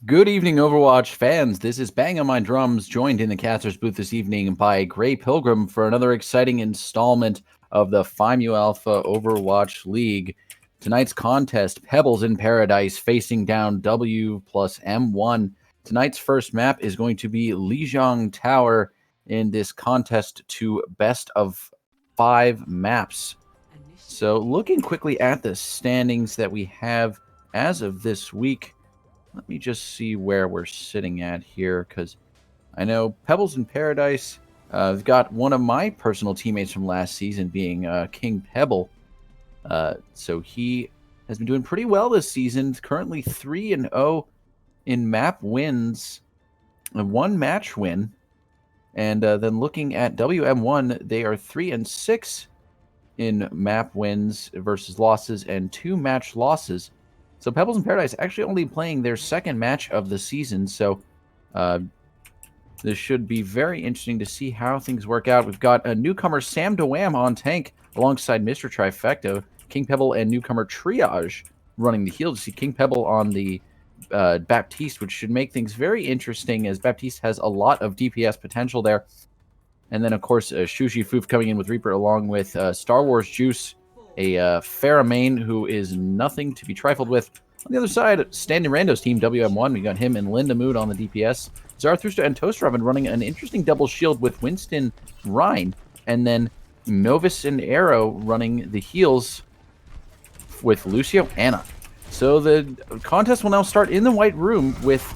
Good evening, Overwatch fans. This is Bang on My Drums, joined in the caster's booth this evening by Gray Pilgrim for another exciting installment of the FIMU Alpha Overwatch League. Tonight's contest, Pebbles in Paradise, facing down W plus M1. Tonight's first map is going to be Lijiang Tower in this contest to best of 5 maps. So looking quickly at the standings that we have as of this week, let me just see where we're sitting at here, because I know Pebbles in Paradise, I've got one of my personal teammates from last season being King Pebble. So he has been doing pretty well this season, currently 3-0 in map wins, and 1 match win. And then looking at WM1, they are 3-6 in map wins versus losses and 2 match losses. So Pebbles in Paradise actually only playing their second match of the season, so this should be very interesting to see how things work out. We've got a newcomer, Sam DeWham, on tank alongside Mr. Trifecta, King Pebble and newcomer Triage running the heal. To see King Pebble on the Baptiste, which should make things very interesting, as Baptiste has a lot of DPS potential there. And then, of course, Shushi Foof coming in with Reaper along with Star Wars Juice, a Pharah main who is nothing to be trifled with. On the other side, Standing Rando's team, WM1, we got him and Linda Mood on the DPS. Zarathustra and Toaster Oven running an interesting double shield with Winston Rhine. And then Novus and Arrow running the heals with Lucio Anna. So the contest will now start in the White Room with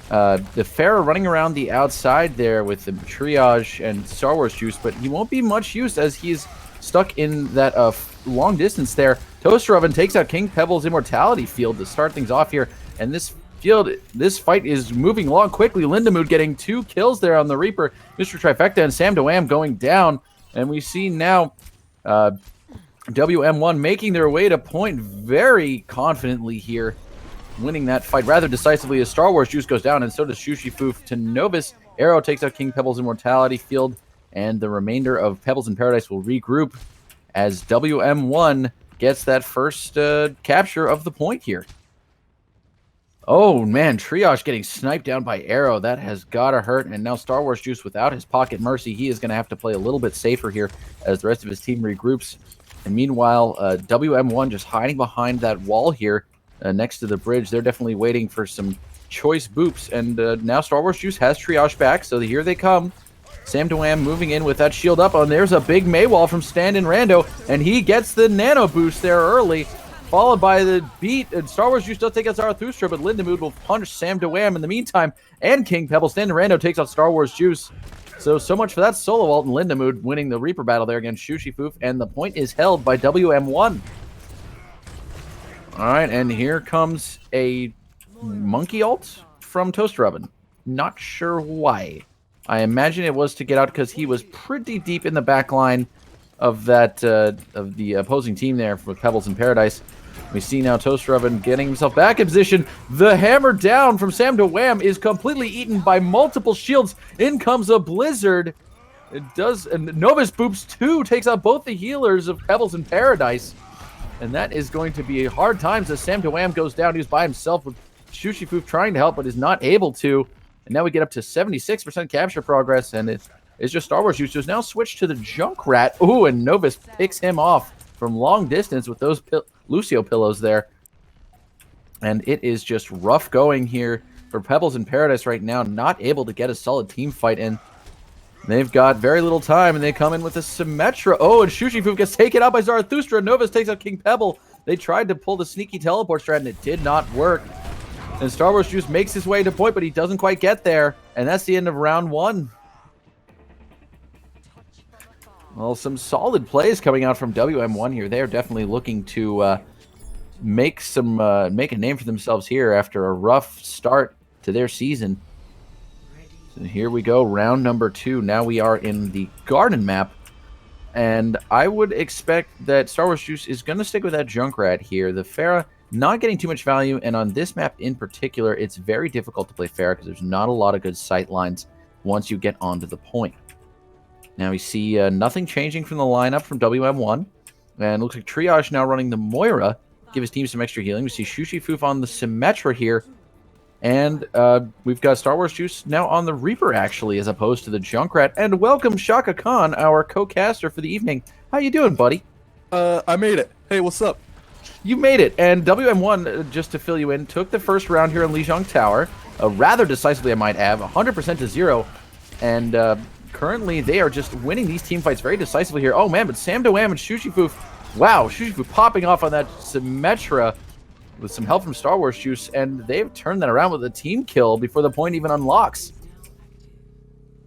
the Pharah running around the outside there with the Triage and Star Wars Juice, but he won't be much use as he's stuck in that long distance there. Toaster Oven takes out King Pebble's Immortality Field to start things off here, and this fight is moving along quickly. Lindamood getting 2 kills there on the Reaper. Mr. Trifecta and Sam DeWham going down, and we see now WM1 making their way to point very confidently here, winning that fight rather decisively as Star Wars Juice goes down, and so does Shushi Foof to Novus. Arrow takes out King Pebble's Immortality Field, and the remainder of Pebbles in Paradise will regroup as WM1 gets that first capture of the point here. Oh, man, Triage getting sniped down by Arrow. That has got to hurt. And now Star Wars Juice without his Pocket Mercy. He is going to have to play a little bit safer here as the rest of his team regroups. And meanwhile, WM1 just hiding behind that wall here next to the bridge. They're definitely waiting for some choice boops. And now Star Wars Juice has Triage back, so here they come. Sam DeWham moving in with that shield up, and there's a big Maywall from Stand-In Rando, and he gets the nano boost there early, followed by the beat, and Star Wars Juice does take out Zarathustra, but Lindamood will punish Sam DeWham in the meantime, and King Pebble. Stand-In Rando takes out Star Wars Juice. So much for that solo ult, and Lindamood winning the Reaper battle there against Shushi Foof, and the point is held by WM1. Alright, and here comes a monkey ult from Toaster Oven. Not sure why. I imagine it was to get out because he was pretty deep in the back line of that of the opposing team there for Pebbles in Paradise. We see now Toaster Oven getting himself back in position. The hammer down from Sam DeWham is completely eaten by multiple shields. In comes a Blizzard. It does, and Novus Boops 2 takes out both the healers of Pebbles in Paradise. And that is going to be hard times as Sam DeWham goes down. He's by himself with Shushi Foof trying to help, but is not able to. And now we get up to 76% capture progress, and it's just Star Wars Juice, who's now switched to the Junkrat. Ooh, and Novus picks him off from long distance with those Lucio pillows there. And it is just rough going here for Pebbles in Paradise right now, not able to get a solid team fight in. They've got very little time, and they come in with a Symmetra. Oh, and Shushi Foof gets taken out by Zarathustra. Novus takes out King Pebble. They tried to pull the sneaky teleport strat, and it did not work. And Star Wars Juice makes his way to point, but he doesn't quite get there. And that's the end of round 1. Well, some solid plays coming out from WM1 here. They are definitely looking to make a name for themselves here after a rough start to their season. So here we go, round number 2. Now we are in the Garden map. And I would expect that Star Wars Juice is going to stick with that Junkrat here. The Pharah not getting too much value, and on this map in particular, it's very difficult to play Pharah because there's not a lot of good sight lines once you get onto the point. Now we see nothing changing from the lineup from WM1, and it looks like Triage now running the Moira, give his team some extra healing. We see Shushi Foof on the Symmetra here, And we've got Star Wars Juice now on the Reaper, actually, as opposed to the Junkrat. And welcome Shaka Khan, our co-caster for the evening. How you doing, buddy? I made it. Hey, what's up? You made it. And WM1, just to fill you in, took the first round here in Lijiang Tower, rather decisively, I might add, 100% to 0. And currently, they are just winning these team fights very decisively here. Oh, man, but Sam Doam and Shushifoof, wow, Shushifoof popping off on that Symmetra with some help from Star Wars Juice, and they've turned that around with a team kill before the point even unlocks.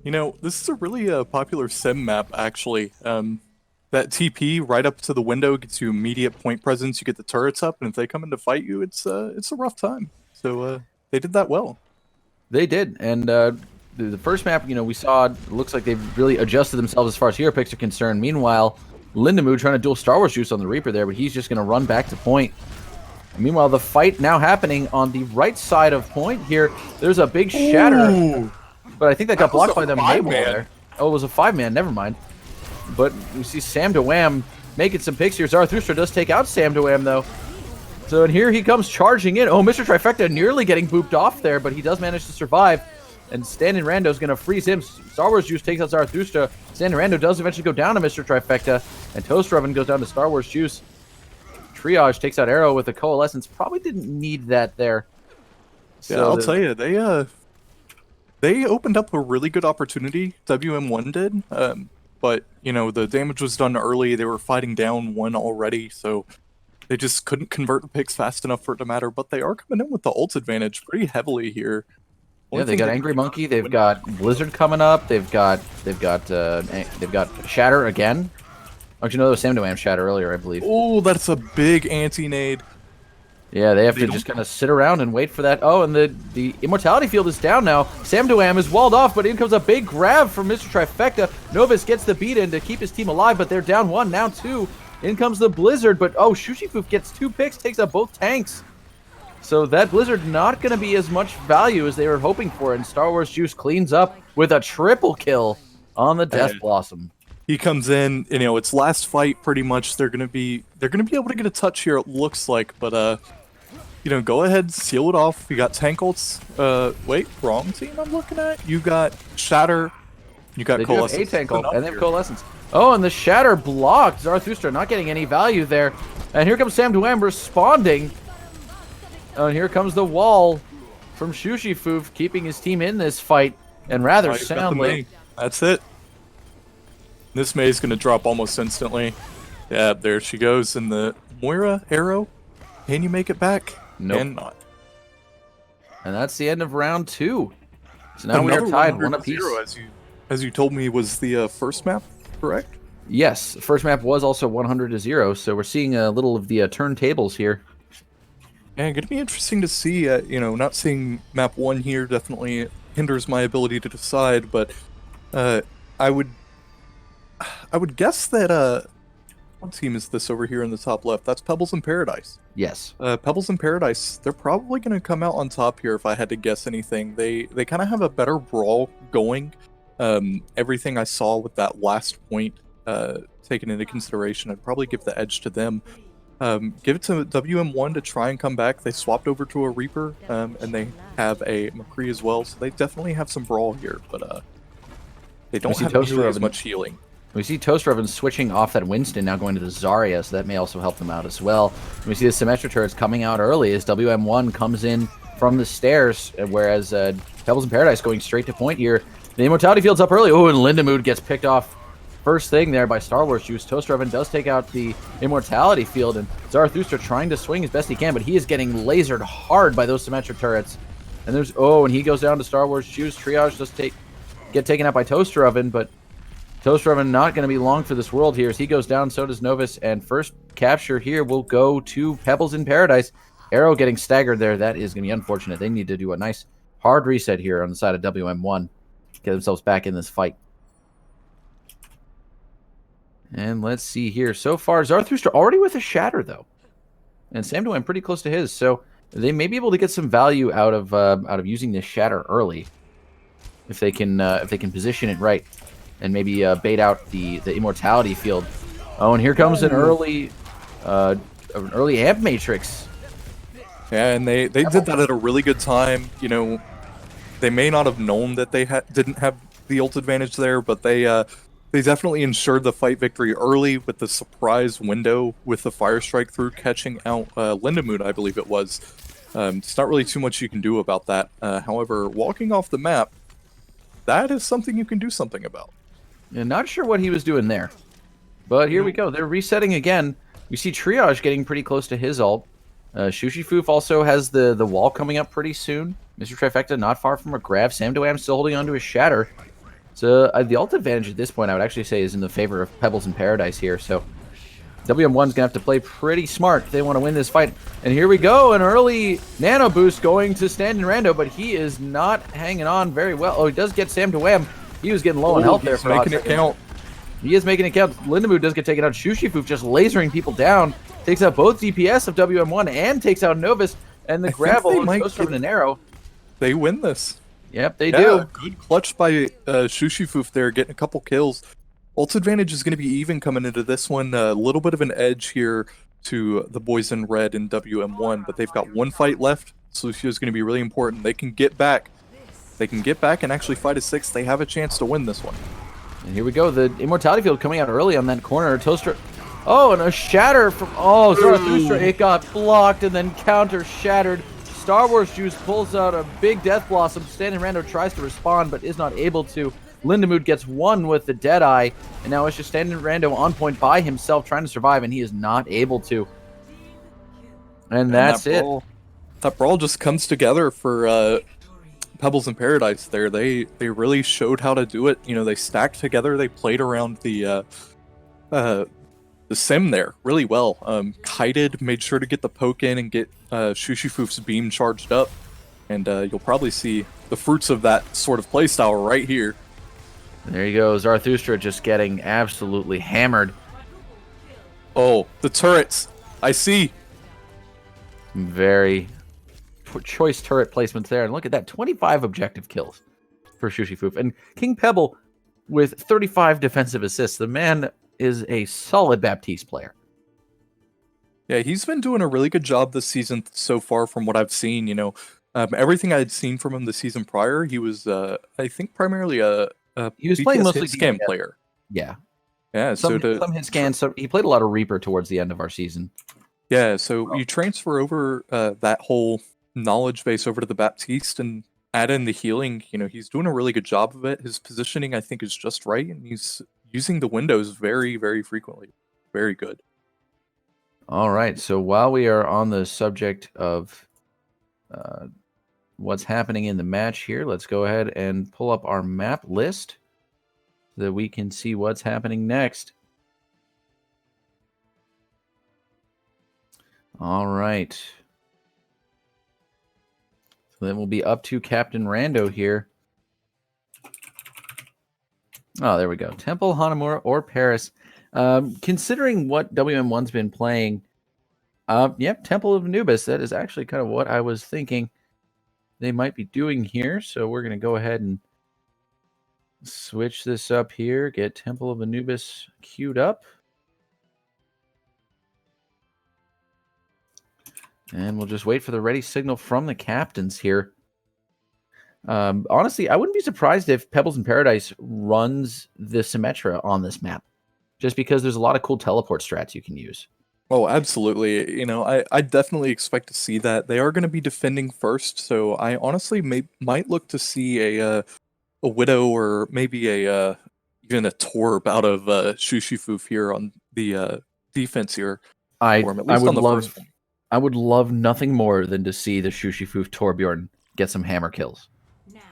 You know, this is a really popular sim map, actually. That TP right up to the window gets you immediate point presence. You get the turrets up, and if they come in to fight you, it's a rough time. So they did that well. They did, and the first map, we saw, it looks like they've really adjusted themselves as far as hero picks are concerned. Meanwhile, Lindamoo trying to duel Star Wars Juice on the Reaper there, but he's just going to run back to point. Meanwhile, the fight now happening on the right side of point here. There's a big shatter. Ooh, but I think that got blocked by the Maywall man. there. Oh, it was a 5-man. Never mind. But we see Sam Doam making some picks here. Zarathustra does take out Sam Doam, though. So, and here he comes charging in. Oh, Mr. Trifecta nearly getting booped off there, but he does manage to survive. And Standing Rando's going to freeze him. Star Wars Juice takes out Zarathustra. Standing Rando does eventually go down to Mr. Trifecta. And Toaster Oven goes down to Star Wars Juice. Triage takes out Arrow with a Coalescence. Probably didn't need that there. So yeah, I'll tell you, they opened up a really good opportunity. WM1 did, but the damage was done early. They were fighting down one already, so they just couldn't convert the picks fast enough for it to matter. But they are coming in with the ult advantage pretty heavily here. Yeah, they got Angry Monkey. They've got Blizzard coming up. They've got Shatter again. Actually, no, there was Sam Doam Shatter earlier, I believe. Oh, that's a big anti-nade. Yeah, they have to just kind of sit around and wait for that. Oh, and the Immortality Field is down now. Sam Doam is walled off, but in comes a big grab from Mr. Trifecta. Novus gets the beat in to keep his team alive, but they're down 1, now 2. In comes the Blizzard, but oh, Shushifoof gets 2 picks, takes out both tanks. So that Blizzard not going to be as much value as they were hoping for, and Star Wars Juice cleans up with a triple kill on the Death Blossom. He comes in, it's last fight pretty much. They're gonna be able to get a touch here, it looks like, but go ahead, seal it off. You got tank ults. Wait, wrong team I'm looking at. You got Shatter. You got Coalescence. A tank ult, and they have Coalescence. Oh, and the Shatter blocked. Zarathustra not getting any value there. And here comes Sam Doam responding. And here comes the wall from Shushifoof, keeping his team in this fight, and rather soundly. That's it. This May's going to drop almost instantly. Yeah, there she goes. And the Moira arrow. Can you make it back? Nope. And not. And that's the end of round 2. So now we are tied 1 apiece. As you told me, was the first map correct? Yes, the first map was also 100 to 0. So we're seeing a little of the turntables here. And going to be interesting to see. Not seeing map 1 here definitely hinders my ability to decide. But I would guess that what team is this over here in the top left? That's Pebbles in Paradise. Yes. Pebbles in Paradise, they're probably going to come out on top here if I had to guess anything. They kind of have a better brawl going. Everything I saw with that last point taken into consideration, I'd probably give the edge to them. Give it to WM1 to try and come back. They swapped over to a Reaper, and they have a McCree as well, so they definitely have some brawl here, but they don't have nearly as much healing. We see Toaster Oven switching off that Winston, now going to the Zarya, so that may also help them out as well. We see the Symmetra turrets coming out early as WM1 comes in from the stairs, whereas Pebbles in Paradise going straight to point here. The Immortality Field's up early. Oh, and Lindamood gets picked off first thing there by Star Wars Juice. Toaster Oven does take out the Immortality Field, and Zarathustra trying to swing as best he can, but he is getting lasered hard by those Symmetra turrets. And there's, and he goes down to Star Wars Juice. Triage does get taken out by Toaster Oven, but Toaster Oven not going to be long for this world here. As he goes down, so does Novus. And first capture here will go to Pebbles in Paradise. Arrow getting staggered there. That is going to be unfortunate. They need to do a nice hard reset here on the side of WM1. Get themselves back in this fight. And let's see here. So far, Zarathustra already with a Shatter, though. And Sam Doam pretty close to his. So they may be able to get some value out of using this Shatter early. If they can position it right. And maybe bait out the Immortality Field. Oh, and here comes an early Amp Matrix. Yeah, and they did that at a really good time. You know, they may not have known that they didn't have the ult advantage there, but they definitely ensured the fight victory early with the surprise window with the Fire Strike through catching out Lindemood, I believe it was. It's not really too much you can do about that. However, walking off the map, that is something you can do something about. Yeah, not sure what he was doing there. But here we go. They're resetting again. We see Triage getting pretty close to his ult. Shushifoof also has the wall coming up pretty soon. Mr. Trifecta not far from a grab. Sam Dewam still holding onto his Shatter. So the ult advantage at this point, I would actually say, is in the favor of Pebbles in Paradise here. So WM1's going to have to play pretty smart if they want to win this fight. And here we go, an early nano boost going to Standing Rando, but he is not hanging on very well. Oh, he does get Sam Dewam. He was getting low on health there for making it count. He is making it count. Lindemood does get taken out. Shushifoof just lasering people down. Takes out both DPS of WM1 and takes out Novus. And the grab goes from an arrow. They win this. Yep, they do. Good clutch by Shushifoof there, getting a couple kills. Ult advantage is going to be even coming into this one. A little bit of an edge here to the boys in red in WM1, but they've got one fight left. So this is going to be really important. They can get back. They can get back and actually fight a 6. They have a chance to win this one. And here we go. The Immortality Field coming out early on that corner. Toaster. Oh, and a Shatter from... Oh, Zarathustra. It got blocked and then counter shattered. Star Wars Juice pulls out a big Death Blossom. Standing Rando tries to respond but is not able to. Lindemood gets one with the Deadeye. And now it's just Standing Rando on point by himself trying to survive, and he is not able to. And that's it. That brawl just comes together for... Pebbles in Paradise there. They really showed how to do it. You know, they stacked together. They played around the sim there really well. Kited, made sure to get the poke in and get Shushifoof's beam charged up. And you'll probably see the fruits of that sort of playstyle right here. And there you go. Zarathustra just getting absolutely hammered. Oh, the turrets. I see. Very choice turret placements there. And look at that, 25 objective kills for Shushifoof. And King Pebble with 35 defensive assists. The man is a solid Baptiste player. Yeah, he's been doing a really good job this season so far from what I've seen. You know, everything I had seen from him the season prior, he was, I think, primarily he was playing mostly scan player. Yeah. Yeah, some hit scan. So he played a lot of Reaper towards the end of our season. Yeah, so you transfer over that whole knowledge base over to the Baptiste and add in the healing. You know, he's doing a really good job of it. His positioning, I think, is just right, and he's using the windows very, very frequently. Very good. All right, so while we are on the subject of what's happening in the match here, let's go ahead and pull up our map list so that we can see what's happening next. All right. So then we'll be up to Captain Rando here. Oh, there we go. Temple, Hanamura, or Paris. Considering what WM1's been playing, yep, Temple of Anubis. That is actually kind of what I was thinking they might be doing here. So we're going to go ahead and switch this up here. Get Temple of Anubis queued up. And we'll just wait for the ready signal from the captains here. Honestly, I wouldn't be surprised if Pebbles in Paradise runs the Symmetra on this map, just because there's a lot of cool teleport strats you can use. Oh, absolutely. You know, I definitely expect to see that. They are going to be defending first, so I honestly might look to see a Widow or maybe even a Torb out of Shushifoof here on the defense here. I would love nothing more than to see the Shushifoof Torbjorn get some hammer kills.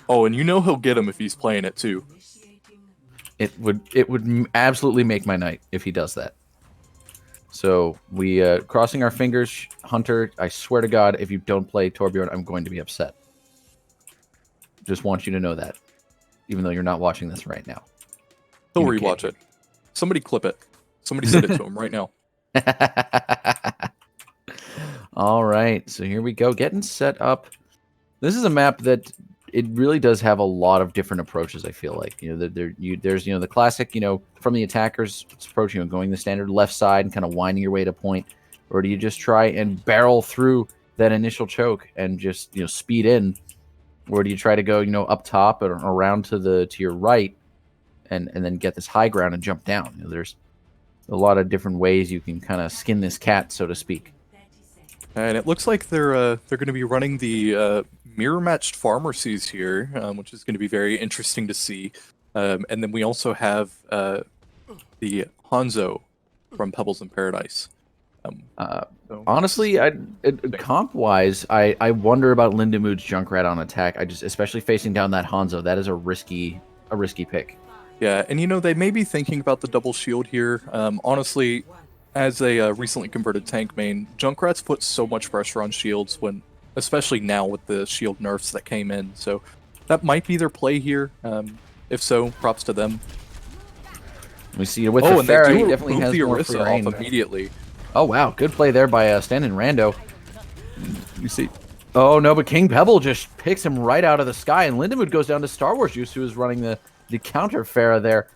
Oh, and you know he'll get them if he's playing it too. It would absolutely make my night if he does that. So we crossing our fingers, Hunter. I swear to God, if you don't play Torbjorn, I'm going to be upset. Just want you to know that, even though you're not watching this right now. He'll rewatch it. Somebody clip it. Somebody send it to him right now. All right, so here we go, getting set up. This is a map that it really does have a lot of different approaches. I feel like there's the classic from the attacker's approach, going the standard left side and kind of winding your way to point, or do you just try and barrel through that initial choke and just speed in, or do you try to go up top or around to your right and then get this high ground and jump down? There's a lot of different ways you can kind of skin this cat, so to speak. And it looks like they're going to be running the mirror matched pharmacies here, which is going to be very interesting to see. And then we also have the Hanzo from Pebbles in Paradise. Honestly, comp-wise, I wonder about Lindamood's Junkrat on attack. Especially facing down that Hanzo, that is a risky pick. Yeah, and they may be thinking about the double shield here. Honestly, as a recently converted tank main, Junkrats put so much pressure on shields especially now with the shield nerfs that came in. So that might be their play here. If so, props to them. We see with the Pharah, he definitely has the more Orisa free reign off immediately. Oh wow, good play there by Standing Rando. You see, oh no, but King Pebble just picks him right out of the sky, and Lindamood goes down to Star Wars Juice, who is running the counter Pharah there.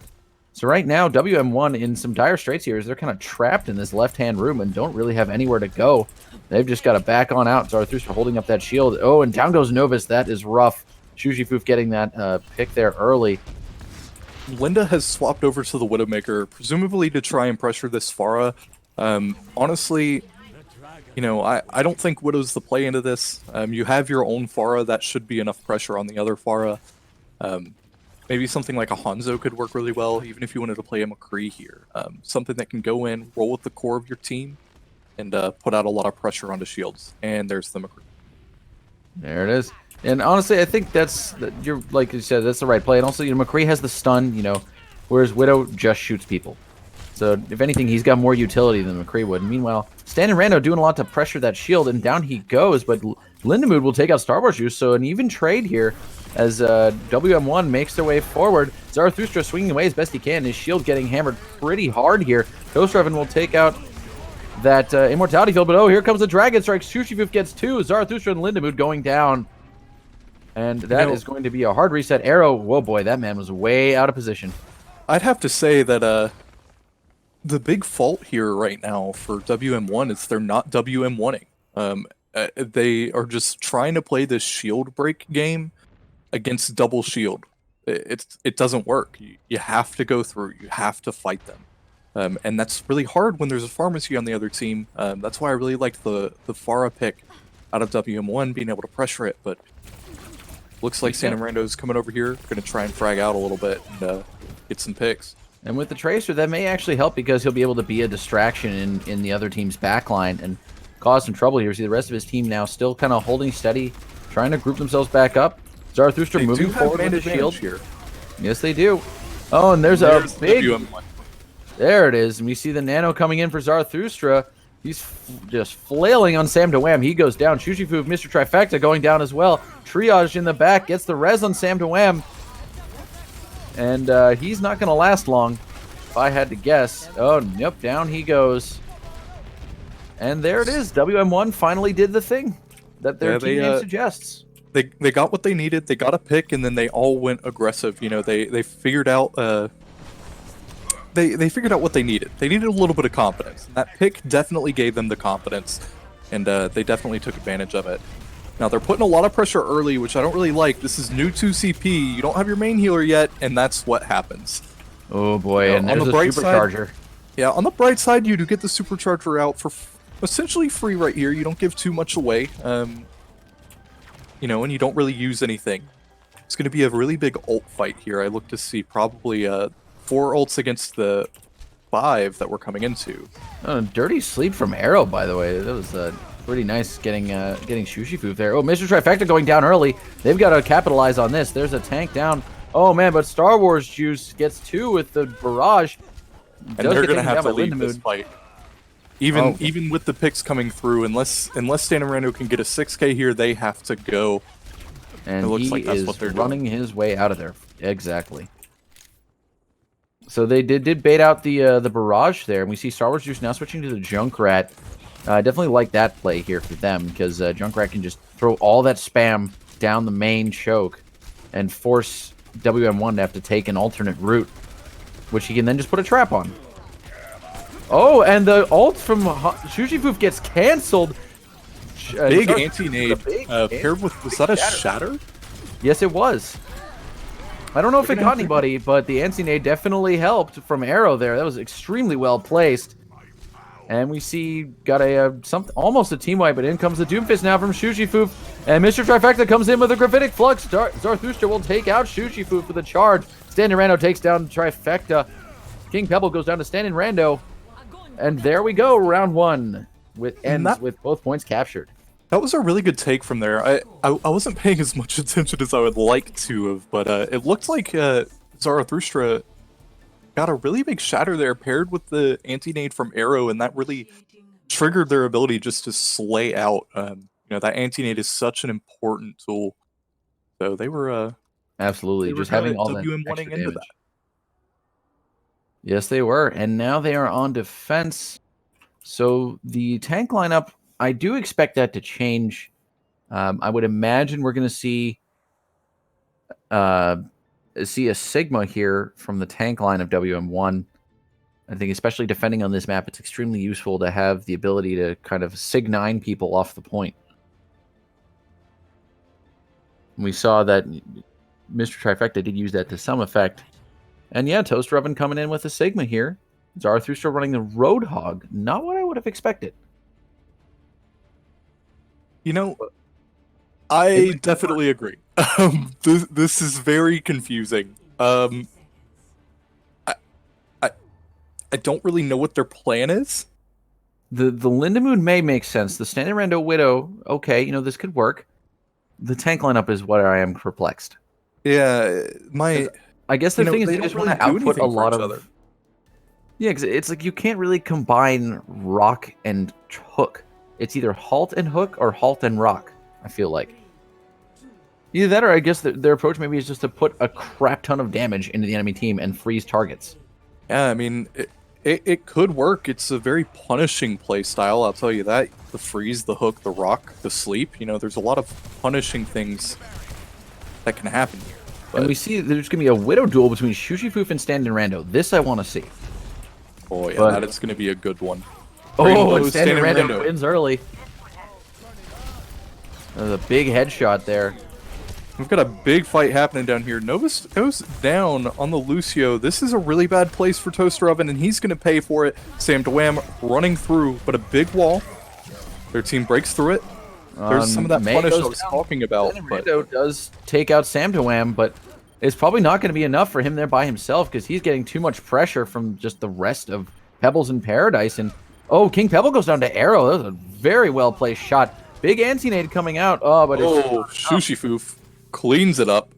So right now, WM1 in some dire straits here, as they're kind of trapped in this left-hand room and don't really have anywhere to go. They've just got to back on out. Zarathustra holding up that shield. Oh, and down goes Novus. That is rough. Shujifoof getting that pick there early. Linda has swapped over to the Widowmaker, presumably to try and pressure this Pharah. Honestly, I don't think Widow's the play into this. You have your own Pharah. That should be enough pressure on the other Pharah. Maybe something like a Hanzo could work really well, even if you wanted to play a McCree here. Something that can go in, roll with the core of your team, and put out a lot of pressure onto shields. And there's the McCree. There it is. And honestly, I think you're like you said, that's the right play. And also, McCree has the stun, whereas Widow just shoots people. So if anything, he's got more utility than McCree would. Meanwhile, Standing Rando doing a lot to pressure that shield, and down he goes. But Lindamood will take out Star Wars Juice, so an even trade here as WM1 makes their way forward. Zarathustra swinging away as best he can. His shield getting hammered pretty hard here. Ghost Revan will take out that Immortality Field, but oh, here comes the Dragon Strike. Shujifoof gets two. Zarathustra and Lindamood going down. And that is going to be a hard reset. Arrow, whoa boy, that man was way out of position. I'd have to say that the big fault here right now for WM1 is they're not WM1ing. They are just trying to play this shield break game against double shield. It doesn't work. You have to go through. You have to fight them. And that's really hard when there's a pharmacy on the other team. That's why I really liked the Pharah pick out of WM1, being able to pressure it, but looks like Santa Mirando's coming over here, going to try and frag out a little bit and get some picks. And with the Tracer, that may actually help because he'll be able to be a distraction in the other team's backline and cause some trouble here. See the rest of his team now still kind of holding steady, trying to group themselves back up. Zarathustra moving forward with the shield. Here. Yes, they do. Oh, and there's a big... WM1. There it is. And we see the Nano coming in for Zarathustra. He's just flailing on Sam DeWam. He goes down. Shujifoof, Mr. Trifecta going down as well. Triage in the back gets the res on Sam DeWam. And he's not going to last long, if I had to guess. Oh, nope, down he goes. And there it is. WM1 finally did the thing that their team name suggests. They got what they needed. They got a pick, and then they all went aggressive. They figured out they figured out what they needed. They needed a little bit of confidence. And that pick definitely gave them the confidence, and they definitely took advantage of it. Now, they're putting a lot of pressure early, which I don't really like. This is new 2CP. You don't have your main healer yet, and that's what happens. Oh, boy, and there's a supercharger. Yeah, on the bright side, you do get the supercharger out for essentially free right here. You don't give too much away, and you don't really use anything. It's going to be a really big ult fight here. I look to see probably 4 ults against the 5 that we're coming into. Oh, dirty sleep from Arrow, by the way. That was pretty nice getting Shujifoof there. Oh, Mr. Trifecta going down early. They've got to capitalize on this. There's a tank down. Oh, man, but Star Wars Juice gets 2 with the barrage. And they're going to have to leave this fight. Even with the picks coming through, unless Santa Rando can get a 6K here, they have to go. And it looks like that's what they're running his way out of there. Exactly. So they did bait out the barrage there, and we see Star Wars Juice now switching to the Junkrat. I definitely like that play here for them because Junkrat can just throw all that spam down the main choke and force WM1 to have to take an alternate route, which he can then just put a trap on. Oh, and the ult from Shujifoof gets canceled. Big anti-nade paired with, was that a shatter? Yes, it was. I don't know if it got anybody, but the anti-nade definitely helped from Arrow there. That was extremely well placed. And we see got a almost a team wipe, but in comes the Doomfist now from Shushifu. And Mr. Trifecta comes in with a Graphitic Flux. Zarathustra will take out Shushifu for the charge. Standing Rando takes down Trifecta. King Pebble goes down to Standing Rando. And there we go, round one. Ends with both points captured. That was a really good take from there. I wasn't paying as much attention as I would like to have, but it looked like Zarathustra got a really big shatter there paired with the anti-nade from Arrow, and that really triggered their ability just to slay out. That anti-nade is such an important tool. So they were absolutely just having all that extra damage. That. Yes, they were, and now they are on defense. So the tank lineup, I do expect that to change. I would imagine we're going to see a Sigma here from the tank line of WM1. I think especially defending on this map, it's extremely useful to have the ability to kind of Sig-9 people off the point. We saw that Mr. Trifecta did use that to some effect. And yeah, Toaster Oven coming in with a Sigma here. Zarathustra running the Roadhog. Not what I would have expected. I definitely agree. This is very confusing. I don't really know what their plan is. The Lindamoon may make sense. The Standing Rando Widow, okay, this could work. The tank lineup is what I am perplexed. Yeah, I guess the thing is they just want to output a lot of. Yeah, because it's like you can't really combine rock and hook. It's either halt and hook or halt and rock, I feel like. Either that or I guess their approach maybe is just to put a crap ton of damage into the enemy team and freeze targets. Yeah, I mean, it could work. It's a very punishing play style, I'll tell you that. The freeze, the hook, the rock, the sleep. There's a lot of punishing things that can happen here. But... And we see there's going to be a Widow duel between Shushifoof and Standing Rando. This I want to see. Oh, yeah, that is going to be a good one. Oh, Standing Rando wins early. There's a big headshot there. We've got a big fight happening down here. Novus goes down on the Lucio. This is a really bad place for Toaster Oven, and he's going to pay for it. Sam Dwam running through, but a big wall. Their team breaks through it. There's some of that punish I was talking about. Rando does take out Sam Dwam, but it's probably not going to be enough for him there by himself because he's getting too much pressure from just the rest of Pebbles in Paradise. And oh, King Pebble goes down to Arrow. That was a very well placed shot. Big anti-nade coming out. Oh, but it's Shushifoof cleans it up.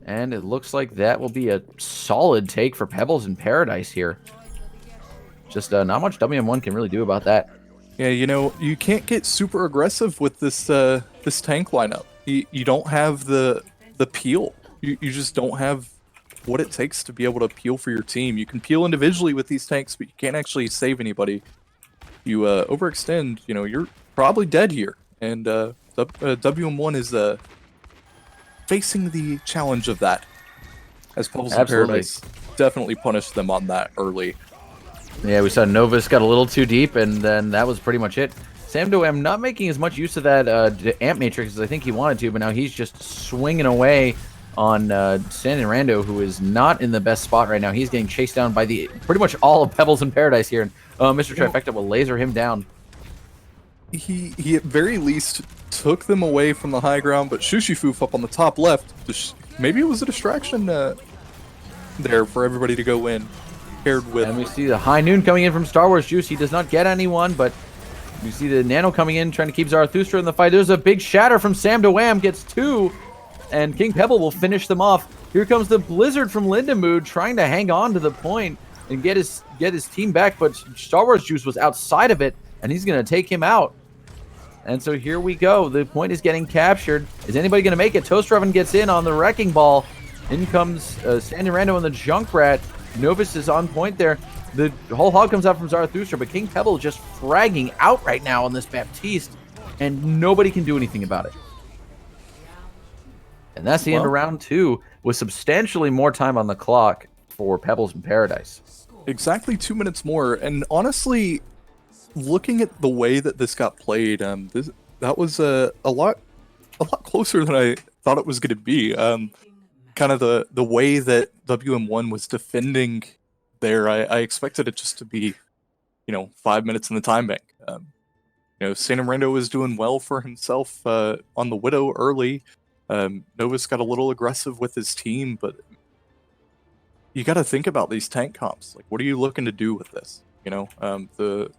And it looks like that will be a solid take for Pebbles in Paradise here. Just not much WM1 can really do about that. Yeah, you can't get super aggressive with this this tank lineup. You don't have the peel. You just don't have what it takes to be able to peel for your team. You can peel individually with these tanks, but you can't actually save anybody. You overextend, you're probably dead here. And WM1 is facing the challenge of that. As Pebbles in Paradise definitely punished them on that early. Yeah, we saw Novus got a little too deep, and then that was pretty much it. Sam Dwam not making as much use of that amp matrix as I think he wanted to, but now he's just swinging away on Standing Rando, who is not in the best spot right now. He's getting chased down by pretty much all of Pebbles in Paradise here, and Mr. Trifecta will laser him down. He at very least took them away from the high ground, but Shushifoof up on the top left, maybe it was a distraction there for everybody to go in. And we see the High Noon coming in from Star Wars Juice. He does not get anyone, but we see the Nano coming in, trying to keep Zarathustra in the fight. There's a big shatter from Sam Dwam, gets two, and King Pebble will finish them off. Here comes the Blizzard from Lindamood, trying to hang on to the point and get his team back, but Star Wars Juice was outside of it, and he's going to take him out. And so here we go. The point is getting captured. Is anybody going to make it? Toaster Oven gets in on the Wrecking Ball. In comes Standing Rando and the Junkrat. Novus is on point there. The whole hog comes out from Zarathustra, but King Pebble just fragging out right now on this Baptiste, and nobody can do anything about it. And that's the end of round two, with substantially more time on the clock for Pebbles in Paradise. Exactly 2 minutes more, and honestly, looking at the way that this got played, that was a lot closer than I thought it was going to be. Kind of the way that WM1 was defending there, I expected it just to be, 5 minutes in the time bank. San Rando was doing well for himself on the Widow early. Novus got a little aggressive with his team, but you got to think about these tank comps. Like, what are you looking to do with this? The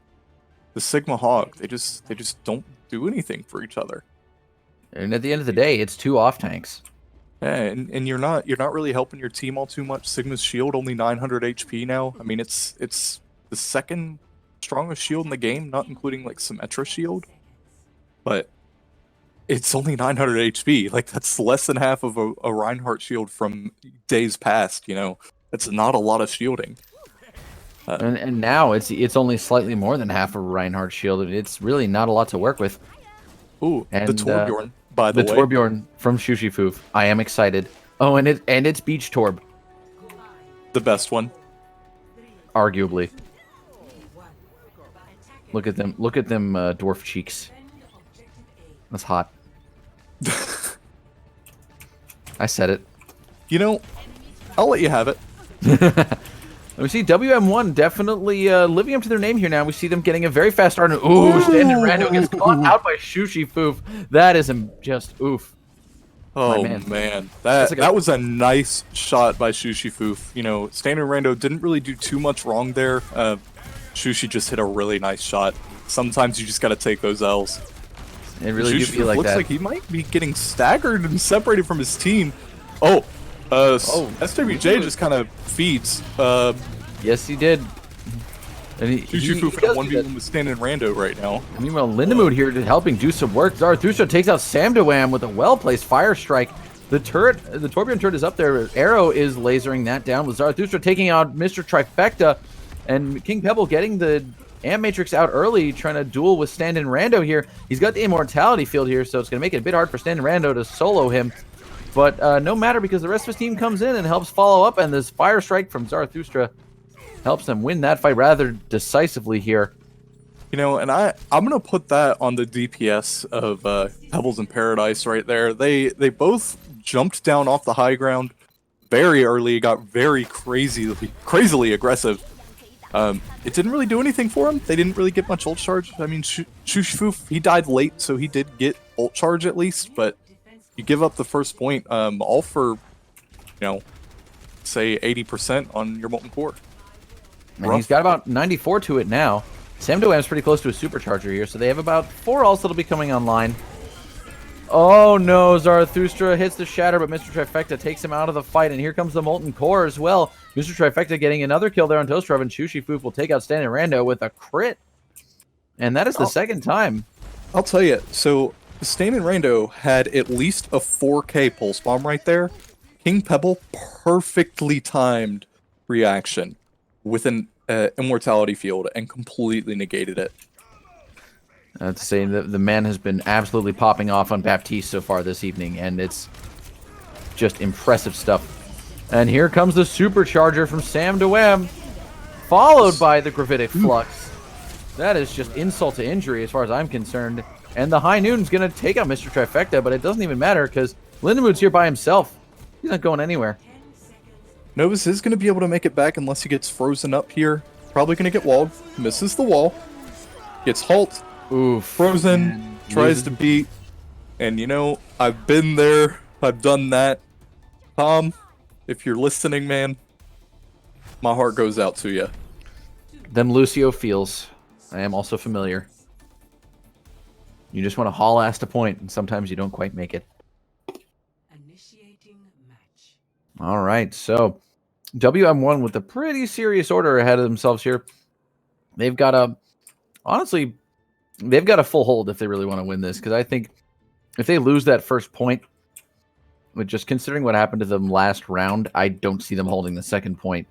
Sigma Hog, they just don't do anything for each other. And at the end of the day, it's 2 off tanks. Yeah, and you're not really helping your team all too much. Sigma's shield only 900 HP now. I mean, it's the second strongest shield in the game, not including like Symmetra shield, but it's only 900 HP. Like, that's less than half of a Reinhardt shield from days past. That's not a lot of shielding. And now it's only slightly more than half of Reinhardt shield. It's really not a lot to work with. Ooh, and the Torbjorn, by the way. The Torbjorn from Shushifoof. I am excited. Oh, and it's Beach Torb. The best one. Arguably. Look at them, dwarf cheeks. That's hot. I said it. I'll let you have it. We see WM1 definitely living up to their name here now. We see them getting a very fast start. Ooh, Standard Rando gets caught out by Shushifoof. That is just oof. Oh, man. That was a nice shot by Shushifoof. Standard Rando didn't really do too much wrong there. Shushi just hit a really nice shot. Sometimes you just got to take those L's. It really do feel like looks that. Like he might be getting staggered and separated from his team. SWJ just kind of feeds. Yes, he did. And Shushifoof in a 1v1 with Standard Rando right now. Meanwhile, Lindemood here helping do some work. Zarathustra takes out Samdawam with a well-placed fire strike. The Torbjorn turret is up there. Arrow is lasering that down with Zarathustra taking out Mr. Trifecta. And King Pebble getting the Amp Matrix out early, trying to duel with Standard Rando here. He's got the Immortality field here, so it's going to make it a bit hard for Standard Rando to solo him. But no matter, because the rest of his team comes in and helps follow up, and this fire strike from Zarathustra helps them win that fight rather decisively here. And I'm going to put that on the DPS of Pebbles in Paradise right there. They both jumped down off the high ground very early, got very crazily aggressive. It didn't really do anything for him. They didn't really get much ult charge. I mean, Shushifoof, he died late, so he did get ult charge at least, but you give up the first point, all for, say 80% on your Molten Core. And he's got about 94 to it now. Samdawam's pretty close to a supercharger here, so they have about 4 ults that'll be coming online. Oh no, Zarathustra hits the shatter, but Mr. Trifecta takes him out of the fight, and here comes the Molten Core as well. Mr. Trifecta getting another kill there on Toastrov, and Shushifoof will take out Standing Rando with a crit. And that is the second time. I'll tell you, so Standing Rando had at least a 4K pulse bomb right there. King Pebble perfectly timed reaction with an immortality field and completely negated it. To say the man has been absolutely popping off on Baptiste so far this evening, and it's just impressive stuff. And here comes the supercharger from Samdawam, followed by the Gravitic Flux. That is just insult to injury as far as I'm concerned. And the High Noon's going to take out Mr. Trifecta, but it doesn't even matter because Lindemood's here by himself. He's not going anywhere. Novus is going to be able to make it back unless he gets frozen up here. Probably going to get walled. Misses the wall. Gets halt. Ooh, frozen. Tries to beat. And I've been there. I've done that. Tom, if you're listening, man, my heart goes out to you. Them Lucio feels. I am also familiar. You just want to haul ass to point, and sometimes you don't quite make it. Initiating match. All right, so WM1 with a pretty serious order ahead of themselves here. They've got a, honestly, they've got a full hold if they really want to win this, because I think if they lose that first point, with just considering what happened to them last round, I don't see them holding the second point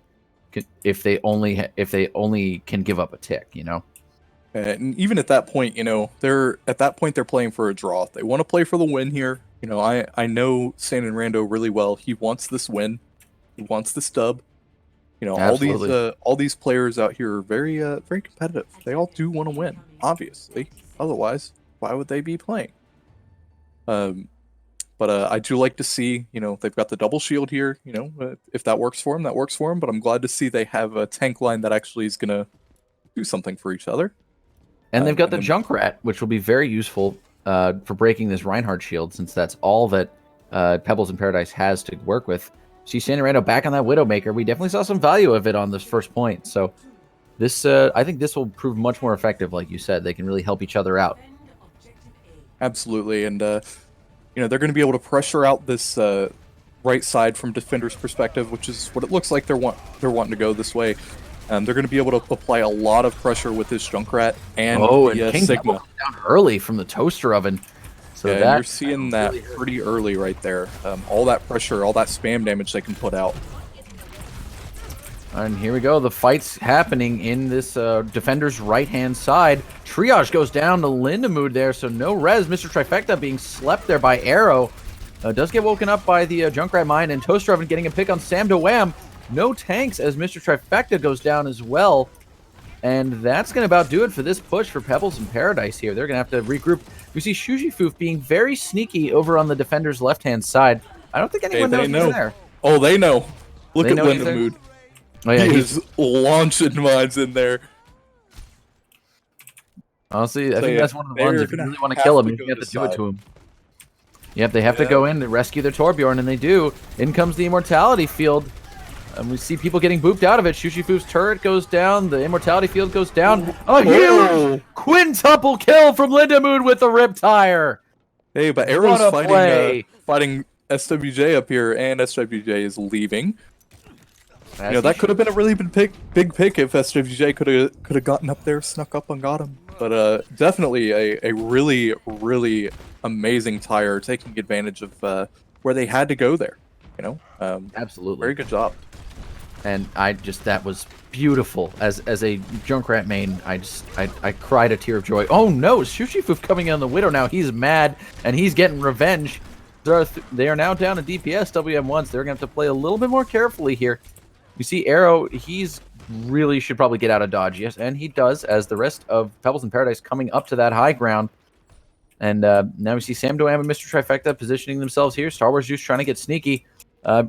if they only can give up a tick, And even at that point, they're playing for a draw. They want to play for the win here. I know Stan and Rando really well. He wants this win. He wants this dub. You know, Absolutely. all these players out here are very competitive. They all do want to win, obviously. Otherwise, why would they be playing? But I do like to see, you know, they've got the double shield here. You know, if that works for them, that works for them. But I'm glad to see they have a tank line that actually is gonna do something for each other. And they've got the then Junkrat, which will be very useful for breaking this Reinhardt shield, since that's all that Pebbles in Paradise has to work with. See Sandy Rando back on that Widowmaker. We definitely saw some value of it on this first point. So this, I think this will prove much more effective, like you said. They can really help each other out. absolutely, and you know, they're going to be able to pressure out this right side from defender's perspective, which is what it looks like they're wanting to go this way. They're going to be able to apply a lot of pressure with this Junkrat and the King Sigma. down early from the toaster oven. So Yeah, that you're seeing that pretty early right there. All that pressure, all that spam damage they can put out. And here we go. The fight's happening in this defender's right-hand side. Triage goes down to Lindemood there, so no res. Mr. Trifecta being slept there by Arrow. Does get woken up by the Junkrat Mine, and Toaster Oven getting a pick on Sam DeWham. No tanks as Mr. Trifecta goes down as well. And that's going to about do it for this push for Pebbles in Paradise here. They're going to have to regroup. We see Shujifoof being very sneaky over on the defender's left-hand side. I don't think anyone knows he's there. Oh, they know. Look They at know he's there? Lindemood. Oh, yeah, He is launching mines in there. Honestly, I think yeah, that's one of the they're ones, if you gonna really want to have kill him, to you go have to to do it side. to him. Yep, they have to Yeah. go in to rescue their Torbjorn, and they do. In comes the Immortality Field. And we see people getting booped out of it. Shushifu's turret goes down. The Immortality Field goes down. A huge quintuple kill from Lindemood with the Riptire. Hey, but What Arrow's a play. fighting SWJ up here, and SWJ is leaving. As You know, he that could have been a really big pick if SWJ could have gotten up there, snuck up and got him. But definitely a really amazing tire, taking advantage of where they had to go there. You know, Absolutely. very good job. And that was beautiful. As a Junkrat main, I cried a tear of joy. Oh no, Shushifoof coming on the Widow now. He's mad, and he's getting revenge. They are now down to DPS, WM1s. They're going to have to play a little bit more carefully here. You see Arrow, he's really should probably get out of dodge. Yes, and he does, as the rest of Pebbles in Paradise coming up to that high ground. And now we see Sam Doam and Mr. Trifecta positioning themselves here. Star Wars Juice trying to get sneaky.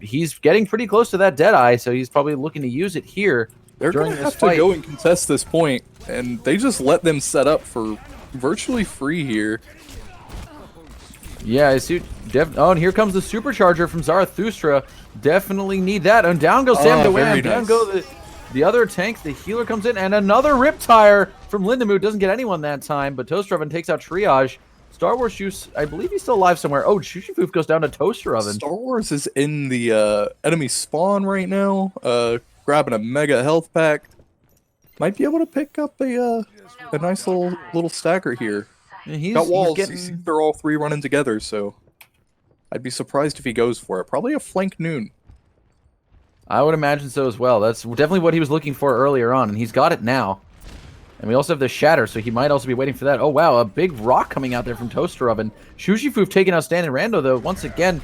He's getting pretty close to that Deadeye, so he's probably looking to use it here. They're during going to this have fight. to go and contest this point, and they just let them set up for virtually free here. Yeah, I see. Oh, and here comes the supercharger from Zarathustra. Definitely need that. And down goes Sam very DeWham. Down nice. go the other tank. The healer comes in, and another Riptire from Lindemood. Doesn't get anyone that time, but Toaster Oven takes out Triage. Star Wars Juice, I believe he's still alive somewhere. Oh, Shushifoof goes down to Toaster Oven. Star Wars is in the enemy spawn right now, grabbing a mega health pack. Might be able to pick up a nice little stacker here. And he's Got walls. getting... You see they're all three running together, so I'd be surprised if he goes for it. Probably a flank noon. I would imagine so as well. That's definitely what he was looking for earlier on, and he's got it now. And we also have the Shatter, so he might also be waiting for that. Oh, wow, a big rock coming out there from Toaster Oven. Shushifoof taking out Standing Rando, though. Once again,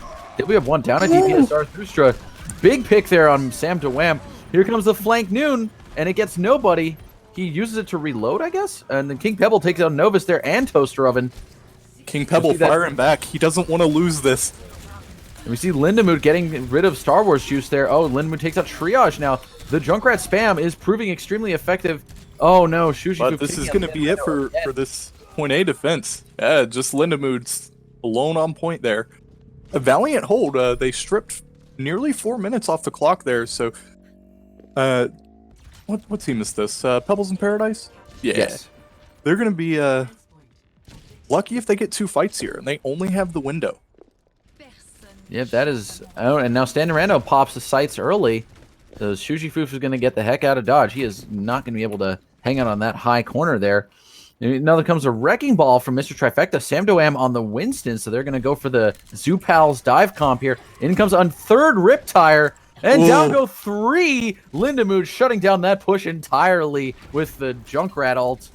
we have one down at DPS Zarathustra. Big pick there on Sam DeWham. Here comes the flank noon, and it gets nobody. He uses it to reload, I guess? And then King Pebble takes out Novus there and Toaster Oven. King Pebble firing back. He doesn't want to lose this. And we see Lindemood getting rid of Star Wars Juice there. Oh, Lindemood takes out Triage now. The Junkrat spam is proving extremely effective. Oh no, Shushifu. But this is going to be it for this point A defense. Yeah, just Lindemood's alone on point there. A valiant hold. They stripped nearly 4 minutes off the clock there. So, what team is this? Pebbles in Paradise? Yeah. Yes. They're going to be lucky if they get 2 fights here, and they only have the window. Yep, that is... Oh, and now Standing Rando pops the sights early. So Shushifu is going to get the heck out of dodge. He is not going to be able to hang out on that high corner there. Now there comes a Wrecking Ball from Mr. Trifecta. Sam Doam on the Winston, so they're going to go for the Zoopals dive comp here. In comes on third Riptire, and down go 3. Lindemood shutting down that push entirely with the Junkrat ult.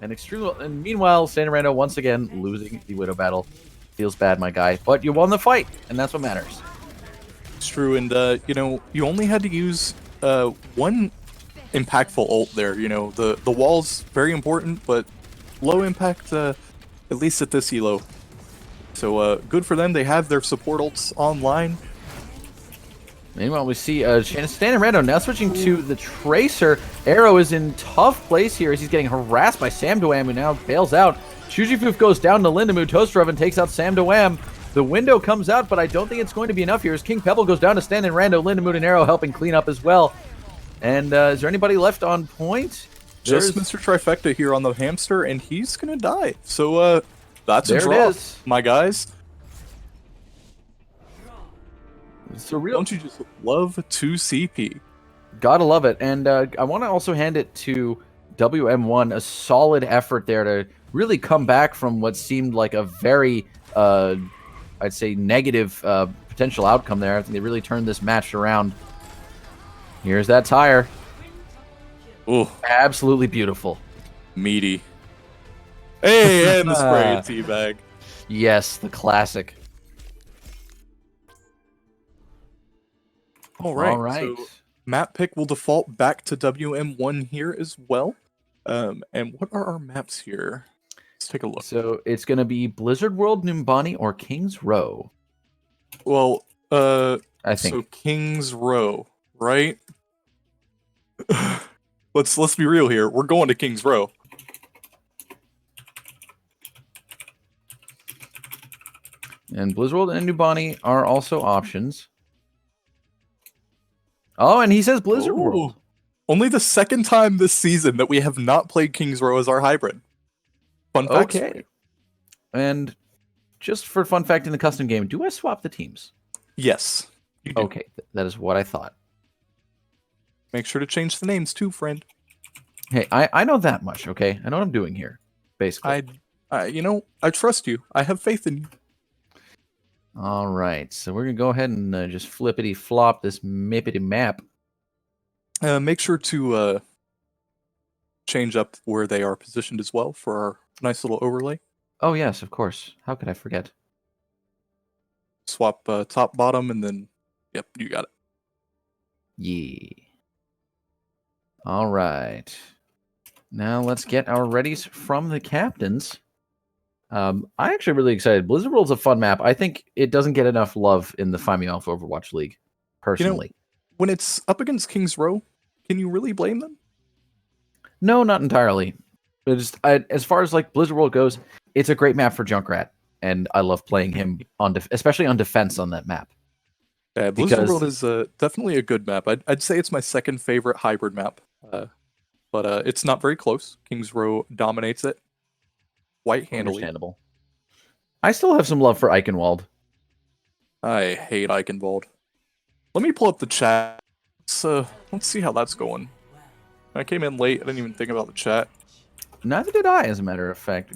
And meanwhile, Standing Rando once again losing the Widow battle. Feels bad, my guy, but you won the fight, and that's what matters. It's true, and you know, you only had to use one impactful ult there. You know, the wall's very important, but low impact, at least at this elo. So good for them. They have their support ults online. Meanwhile, we see Stan and Rando now switching to the Tracer. Arrow is in tough place here as he's getting harassed by Sam Dwam, who now bails out. Shujifoof goes down to Lindamu. Toaster Oven takes out Sam Dwam. The window comes out, but I don't think it's going to be enough here as King Pebble goes down to Stan and Rando. Lindamu and Arrow helping clean up as well. And is there anybody left on point? Just Mr. Trifecta here on the hamster, and he's going to die. So that's a draw, my guys. Surreal. Don't you just love 2 CP? Gotta love it. And I want to also hand it to WM1, a solid effort there to really come back from what seemed like a very, I'd say, negative potential outcome there. I think they really turned this match around. Here's that tire. Ooh. Absolutely beautiful. Meaty. Hey, and the spray and teabag. Yes, the classic. All right. So map pick will default back to WM1 here as well. And what are our maps here? Let's take a look. So it's going to be Blizzard World, Numbani, or King's Row. Well, I think so. King's Row, right? Let's be real here. We're going to King's Row. And Blizzard World and Numbani are also options. Oh, and he says Blizzard World. Only the second time this season that we have not played King's Row as our hybrid. Fun fact. Okay. And just for fun fact in the custom game, do I swap the teams? Yes. You do. Okay, that is what I thought. Make sure to change the names too, friend. Hey, I know that much, okay? I know what I'm doing here, basically. I trust you. I have faith in you. All right, so we're going to go ahead and just flippity-flop this mippity map. Make sure to change up where they are positioned as well for our nice little overlay. Oh, yes, of course. How could I forget? Swap top, bottom, and then, yep, you got it. Yeah. All right. Now let's get our readies from the captains. I'm actually really excited. Blizzard World's a fun map. I think it doesn't get enough love in the FIME Alpha Overwatch League, personally. You know, when it's up against King's Row, can you really blame them? No, not entirely. But just, as far as like Blizzard World goes, it's a great map for Junkrat, and I love playing him on, especially on defense on that map. Yeah, Blizzard World is definitely a good map. I'd say it's my second favorite hybrid map, but it's not very close. King's Row dominates it quite handily. Understandable. I still have some love for Eichenwald. I hate Eichenwald. Let me pull up the chat. Let's see how that's going. I came in late. I didn't even think about the chat. Neither did I, as a matter of fact.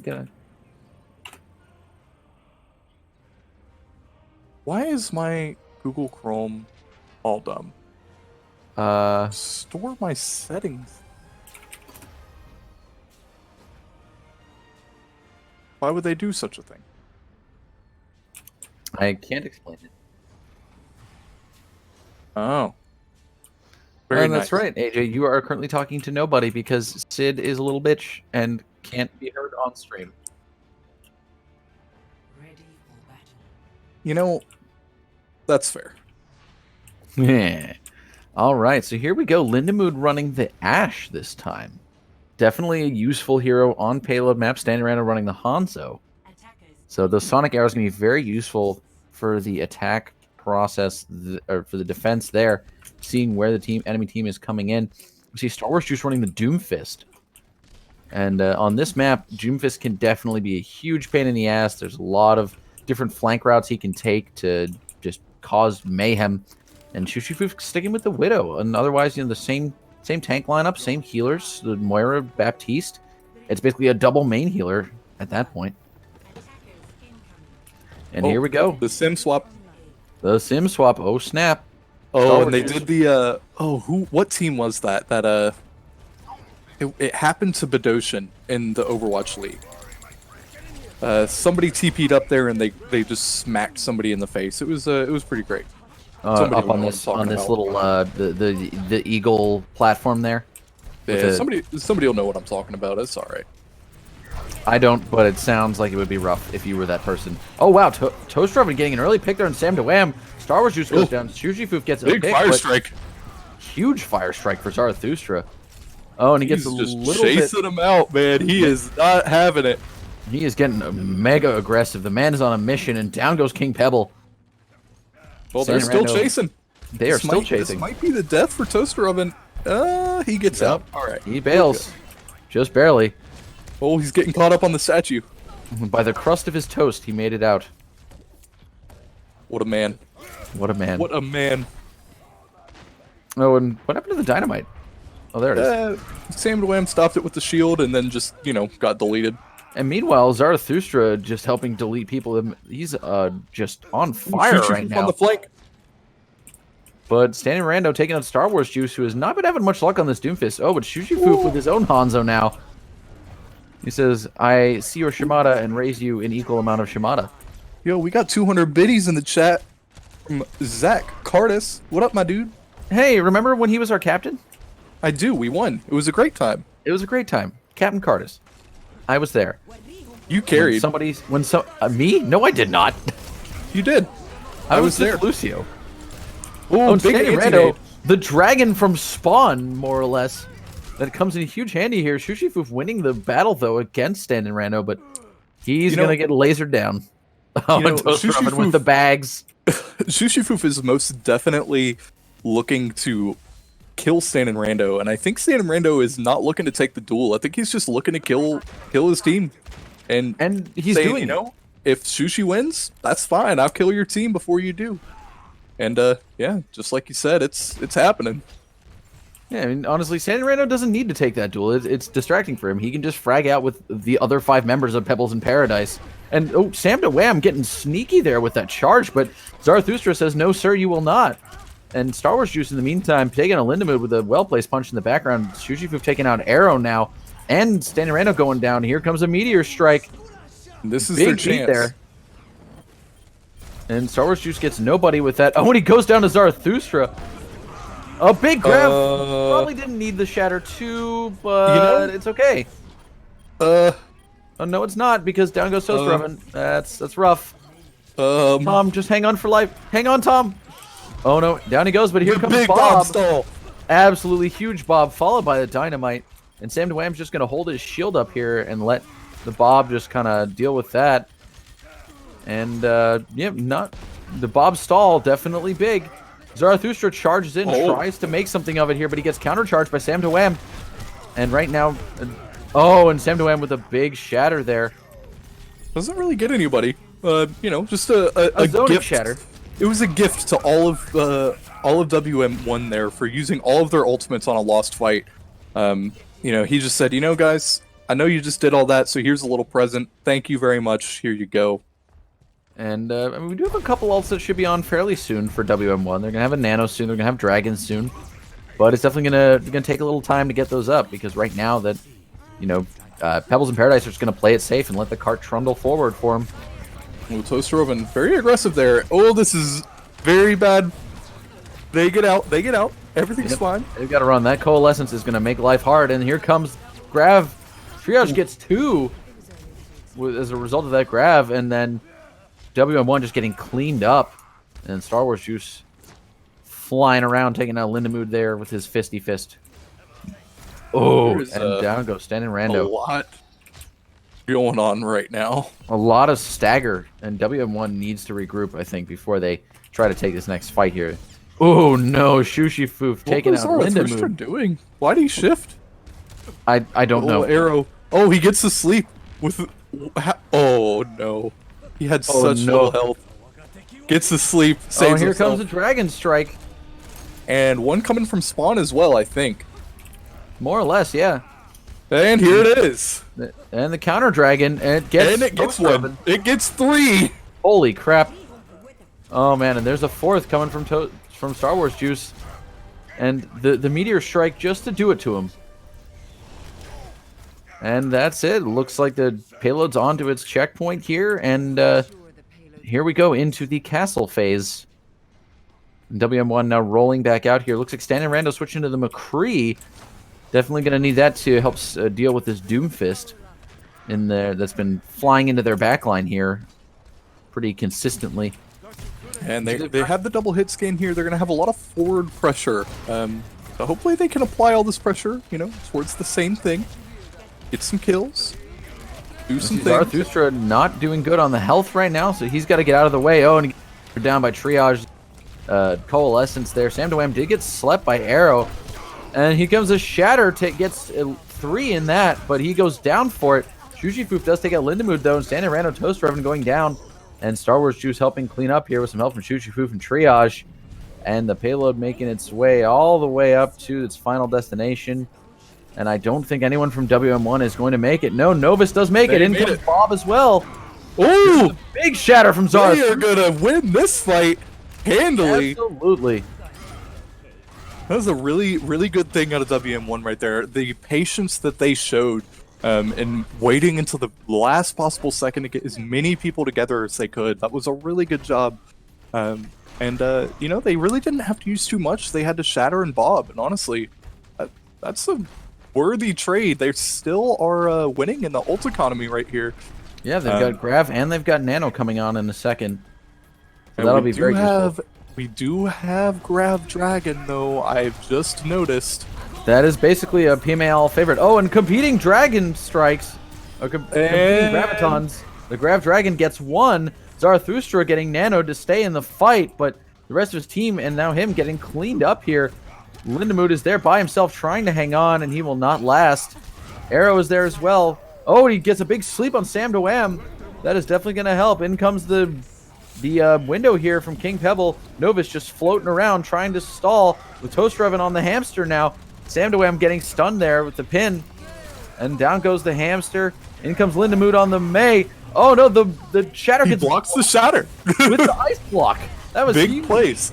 Why is my Google Chrome all dumb? Store my settings. Why would they do such a thing? I can't explain it. Oh. Very nice. That's right, AJ. You are currently talking to nobody because Sid is a little bitch and can't be heard on stream. You know, that's fair. Yeah. All right, so here we go. Lindamood running the Ashe this time. Definitely a useful hero on payload map. Standing around and running the Hanzo. So the Sonic Arrow is going to be very useful for the attack process, or for the defense there. Seeing where the enemy team is coming in. We see Star Wars Juice running the Doomfist. And on this map, Doomfist can definitely be a huge pain in the ass. There's a lot of different flank routes he can take to just cause mayhem. And Shushifu sticking with the Widow. And otherwise, the same tank lineup, same healers. The Moira, Baptiste. It's basically a double main healer at that point. And here we go. The sim swap. The sim swap. Oh, snap. Oh, and they did the what team was that? It happened to Bedoshin in the Overwatch League. Somebody TP'd up there and they just smacked somebody in the face. It was pretty great. Somebody up will on know what this I'm talking about. little the eagle platform there. Yeah, somebody will know what I'm talking about. It's all right. I don't, but it sounds like it would be rough if you were that person. Oh wow, Toaster Oven getting an early pick there, and Sam DeWham. Star Wars Juice goes down. Shujifoof gets a Big pick, fire strike. huge fire strike for Zarathustra. Oh, and he gets a just little bit. chasing him out, man. He is not having it. He is getting mega aggressive. The man is on a mission, and down goes King Pebble. Well, they're still chasing. They are still chasing. This might be the death for Toaster Oven. He gets out. All right. He bails. Just barely. Oh, he's getting caught up on the statue. By the crust of his toast, he made it out. What a man. What a man. What a man. Oh, and what happened to the dynamite? Oh, there it is. Sam DeWham stopped it with the shield and then just, got deleted. And meanwhile, Zarathustra just helping delete people. He's just on fire right now. On the flank. But Standing Rando taking out Star Wars Juice, who has not been having much luck on this Doomfist. Oh, but Shujifoof with his own Hanzo now. He says, I see your Shimada and raise you an equal amount of Shimada. Yo, we got 200 biddies in the chat from Zach Cardis. What up, my dude? Hey, remember when he was our captain? I do. We won. It was a great time. It was a great time. Captain Cardis. I was there. You carried. Me? No, I did not. You did. I was there. Lucio. Oh, big Standing Rando, the dragon from Spawn, more or less. That comes in huge handy here. Shujifoof winning the battle, though, against Standing Rando, but he's going to get lasered down. Oh, and Toaster Oven with the bags. Shujifoof is most definitely looking to kill Standing Rando, and I think Standing Rando is not looking to take the duel. I think he's just looking to kill his team. And he's saying, doing if Shushi wins, that's fine. I'll kill your team before you do. And yeah, just like you said, it's happening. Yeah, I mean, honestly, Standing Rando doesn't need to take that duel. It's distracting for him. He can just frag out with the other 5 members of Pebbles in Paradise. And, oh, Sam DeWham getting sneaky there with that charge, but Zarathustra says, no, sir, you will not. And Star Wars Juice, in the meantime, taking a Lindamood with a well-placed punch in the background. Shujifoof taking out Arrow now. And Standing Rando going down. Here comes a Meteor Strike. This is their chance. There. And Star Wars Juice gets nobody with that. Oh, and he goes down to Zarathustra. A big grab. Probably didn't need the Shatter 2, but it's okay. Oh, no, it's not, because down goes Toaster Oven. That's rough. Tom, just hang on for life. Hang on, Tom. Oh, no, down he goes, but here comes Bob. Stall. Absolutely huge Bob, followed by the Dynamite. And Sam DeWham's just going to hold his shield up here and let the Bob just kind of deal with that. And, yeah, the Bob stall, definitely big. Zarathustra charges in, tries to make something of it here, but he gets countercharged by Sam DeWham. And right now, and Sam DeWham with a big shatter there. Doesn't really get anybody. Just a gift. Shatter. It was a gift to all of WM1 there for using all of their ultimates on a lost fight. He just said, guys, I know you just did all that, so here's a little present. Thank you very much. Here you go. And I mean, we do have a couple ults that should be on fairly soon for WM1. They're gonna have a Nano soon. They're gonna have Dragons soon. But it's definitely gonna take a little time to get those up, because right now that Pebbles in Paradise are just gonna play it safe and let the cart trundle forward for him. Well, Toaster Oven very aggressive there. Oh, this is very bad. They get out. They get out. Everything's fine. They've got to run. That Coalescence is gonna make life hard. And here comes Grav. Triage gets 2 as a result of that Grav, and then WM1 just getting cleaned up, and Star Wars Juice flying around, taking out Lindamood there with his fisty fist. Oh, and down goes Standing Rando. A lot going on right now. A lot of stagger, and WM1 needs to regroup, I think, before they try to take this next fight here. Oh no, Shujifoof taking out Lindamood. What was doing? Why did he shift? I don't know. Arrow. Oh, he gets to sleep with. Oh no. He had such little health. Gets to sleep. Saves here himself. comes a Dragon Strike. And one coming from Spawn as well, I think. More or less, yeah. And here it is. And the counter Dragon, and it gets one. It gets 3. Holy crap. Oh man, and there's a 4th coming from Star Wars Juice. And the Meteor Strike just to do it to him. And that's it. Looks like the payload's onto its checkpoint here, and here we go into the castle phase. And WM1 now rolling back out here. Looks like Stan and Rando switching to the McCree. Definitely going to need that to help deal with this Doomfist in there that's been flying into their backline here pretty consistently. And they have the double hit scan here. They're going to have a lot of forward pressure. So hopefully they can apply all this pressure, towards the same thing. Get some kills. Do some things. Zarathustra not doing good on the health right now, so he's got to get out of the way. Oh, and down by Triage. Coalescence there. Sam DeWham did get slept by Arrow. And here comes a Shatter. Gets 3 in that, but he goes down for it. Shushifu does take out Lindemood, though, and Stan and Rando Toast Revan going down. And Star Wars Juice helping clean up here with some help from Shushifu and Triage. And the payload making its way all the way up to its final destination. And I don't think anyone from WM1 is going to make it. No, Novus does make it. In comes Bob as well. Ooh! Big Shatter from Zara. They are going to win this fight handily. Absolutely. That was a really, really good thing out of WM1 right there. The patience that they showed in waiting until the last possible second to get as many people together as they could. That was a really good job. They really didn't have to use too much. They had to Shatter and Bob. And honestly, that's a worthy trade. They still are winning in the ult economy right here. Yeah, they've got Grav and they've got Nano coming on in a second. So that'll be very useful. We do have Grav Dragon, though. I've just noticed. That is basically a PMA favorite. Oh, and competing Dragon Strikes. Competing Gravitons. The Grav Dragon gets 1. Zarathustra getting Nano to stay in the fight, but the rest of his team and now him getting cleaned up here. Lindemood is there by himself trying to hang on, and he will not last. Arrow is there as well. Oh, he gets a big sleep on Sam DeWham. That is definitely going to help. In comes the window here from King Pebble. Novus just floating around trying to stall with Toast Revan on the hamster now. Sam DeWham getting stunned there with the pin. And down goes the hamster. In comes Lindemood on the May. Oh no, the Shatter gets blocks the Shatter with the ice block. That was big plays.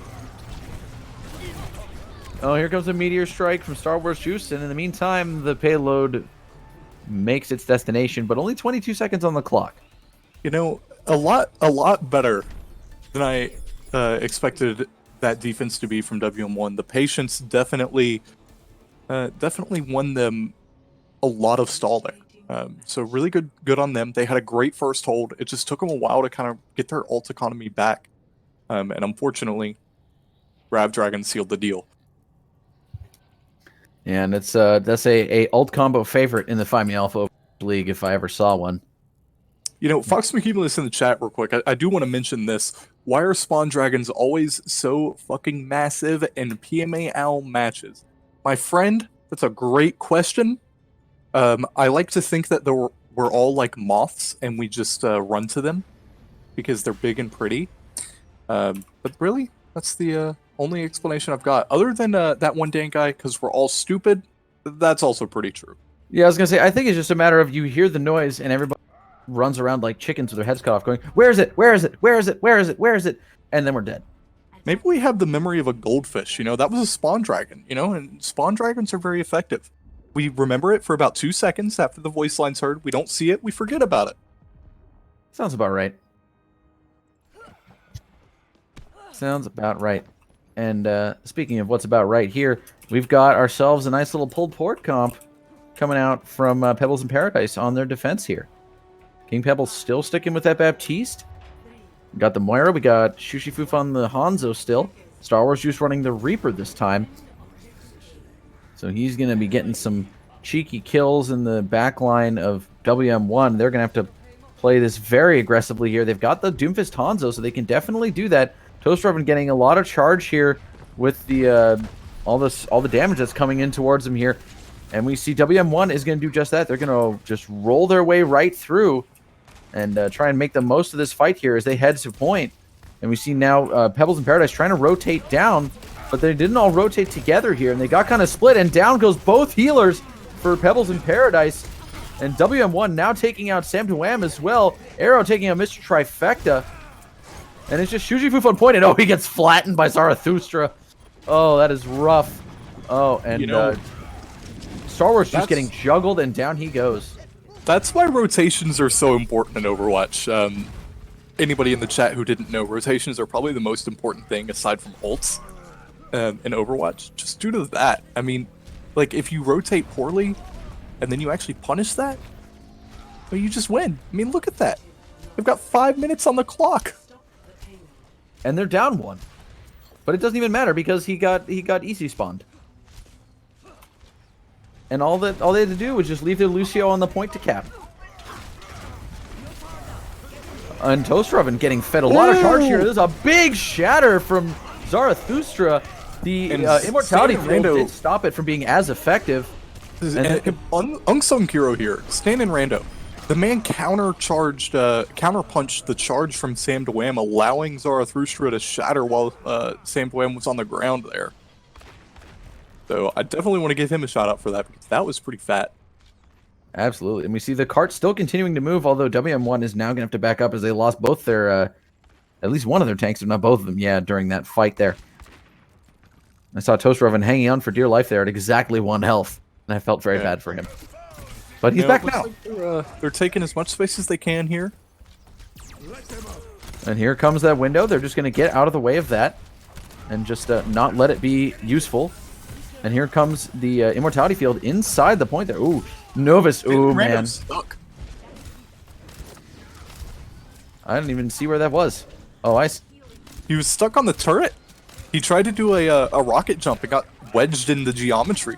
Oh, here comes a Meteor Strike from Star Wars Juice, and in the meantime, the payload makes its destination, but only 22 seconds on the clock. A lot better than I expected that defense to be from WM1. The patience definitely won them a lot of stall there. So really good on them. They had a great first hold. It just took them a while to kind of get their ult economy back. And unfortunately, Grav Dragon sealed the deal. And that's a ult combo favorite in the FIME Alpha League if I ever saw one. Fox McCumulus in the chat real quick. I do want to mention this. Why are Spawn Dragons always so fucking massive in PMA Owl matches? My friend, that's a great question. I like to think that we're all like moths and we just run to them because they're big and pretty. But really, that's the only explanation I've got. Other than that one Dan guy, because we're all stupid, that's also pretty true. Yeah, I was going to say, I think it's just a matter of you hear the noise and everybody runs around like chickens with their heads cut off going, where is it? Where is it? Where is it? Where is it? Where is it? And then we're dead. Maybe we have the memory of a goldfish. That was a spawn dragon, and spawn dragons are very effective. We remember it for about 2 seconds after the voice line's heard. We don't see it. We forget about it. Sounds about right. Sounds about right. And speaking of what's about right here, we've got ourselves a nice little pulled pork comp coming out from Pebbles in Paradise on their defense here. King Pebbles still sticking with that Baptiste. We got the Moira. We got Shushifuf on the Hanzo still. Star Wars Juice running the Reaper this time. So he's going to be getting some cheeky kills in the back line of WM1. They're going to have to play this very aggressively here. They've got the Doomfist Hanzo, so they can definitely do that. Toast Revan getting a lot of charge here with the all the damage that's coming in towards them here. And we see WM1 is going to do just that. They're going to just roll their way right through and try and make the most of this fight here as they head to point. And we see now Pebbles in Paradise trying to rotate down, but they didn't all rotate together here, and they got kind of split, and down goes both healers for Pebbles in Paradise. And WM1 now taking out Sam DeWham as well. Arrow taking out Mr. Trifecta. And it's just Shushifu on point, and oh, he gets flattened by Zarathustra. Oh, that is rough. Oh, and Star Wars just getting juggled, and down he goes. That's why rotations are so important in Overwatch. Anybody in the chat who didn't know, rotations are probably the most important thing aside from ults. in Overwatch just due to that. I mean, like, if you rotate poorly and then you actually punish that, well, you just win. I mean, look at that. They've got 5 minutes on the clock. And they're down 1. But it doesn't even matter because he got easy spawned. And all they had to do was just leave their Lucio on the point to cap. And Toastroven getting fed a lot of charge here. There's a big shatter from Zarathustra. The Immortality Field did stop it from being as effective. Unsung hero here, Stan and Rando. The man counterpunched the charge from Sam Dwam, allowing Zarathustra to shatter while Sam Dwam was on the ground there. So I definitely want to give him a shout out for that because that was pretty fat. Absolutely. And we see the cart still continuing to move, although WM1 is now going to have to back up as they lost both their, at least one of their tanks, if not both of them, during that fight there. I saw Toastroven hanging on for dear life there at exactly 1 health, and I felt very bad for him. But he's back now. Like they're taking as much space as they can here. And here comes that window. They're just going to get out of the way of that and just not let it be useful. And here comes the Immortality Field inside the point there. Ooh, Novus. Ooh, man. Stuck. I didn't even see where that was. Oh, He was stuck on the turret. He tried to do a rocket jump and got wedged in the geometry.